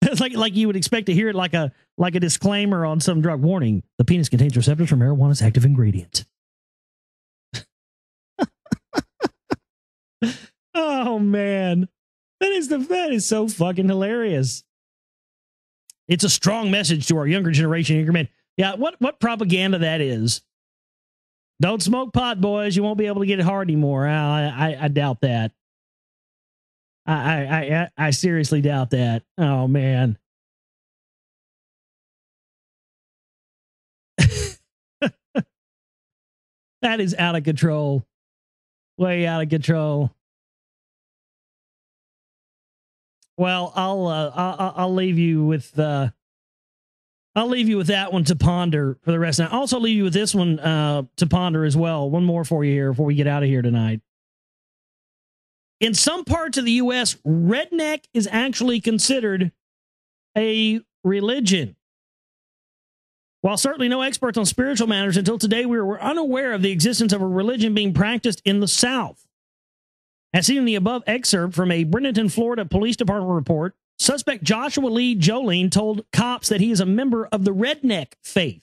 It's like you would expect to hear it like a disclaimer on some drug. Warning: the penis contains receptors for marijuana's active ingredient. Oh man, that is so fucking hilarious. It's a strong message to our younger generation, younger men. Yeah, what propaganda that is. Don't smoke pot, boys. You won't be able to get it hard anymore. I doubt that. I seriously doubt that. Oh man. That is out of control. Way out of control. Well, I'll leave you with that one to ponder for the rest of the night. I'll also leave you with this one to ponder as well. One more for you here before we get out of here tonight. In some parts of the U.S., redneck is actually considered a religion. While certainly no experts on spiritual matters, until today we were unaware of the existence of a religion being practiced in the South. As seen in the above excerpt from a Bradenton, Florida Police Department report, suspect Joshua Lee Jolene told cops that he is a member of the redneck faith.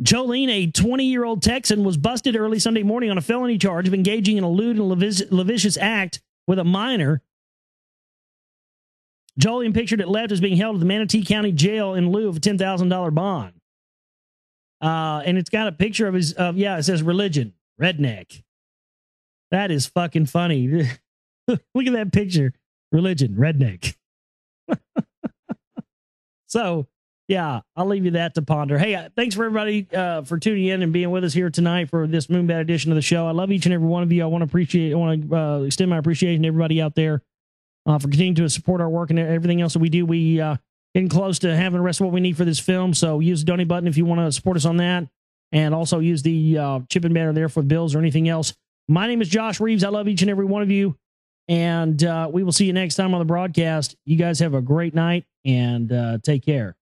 Jolene, a 20-year-old Texan, was busted early Sunday morning on a felony charge of engaging in a lewd and lascivious act with a minor. Jolene, pictured at left, is being held at the Manatee County Jail in lieu of a $10,000 bond. And it's got a picture of his, it says religion, redneck. That is fucking funny. Look at that picture. religion, redneck. So, yeah, I'll leave you that to ponder. Hey, thanks for everybody for tuning in and being with us here tonight for this Moonbat edition of the show. I love each and every one of you. I want to extend my appreciation to everybody out there for continuing to support our work and everything else that we do. We getting close to having the rest of what we need for this film. So use the donate button if you want to support us on that, and also use the chip and banner there for bills or anything else. My name is Josh Reeves. I love each and every one of you, and we will see you next time on the broadcast. You guys have a great night, and take care.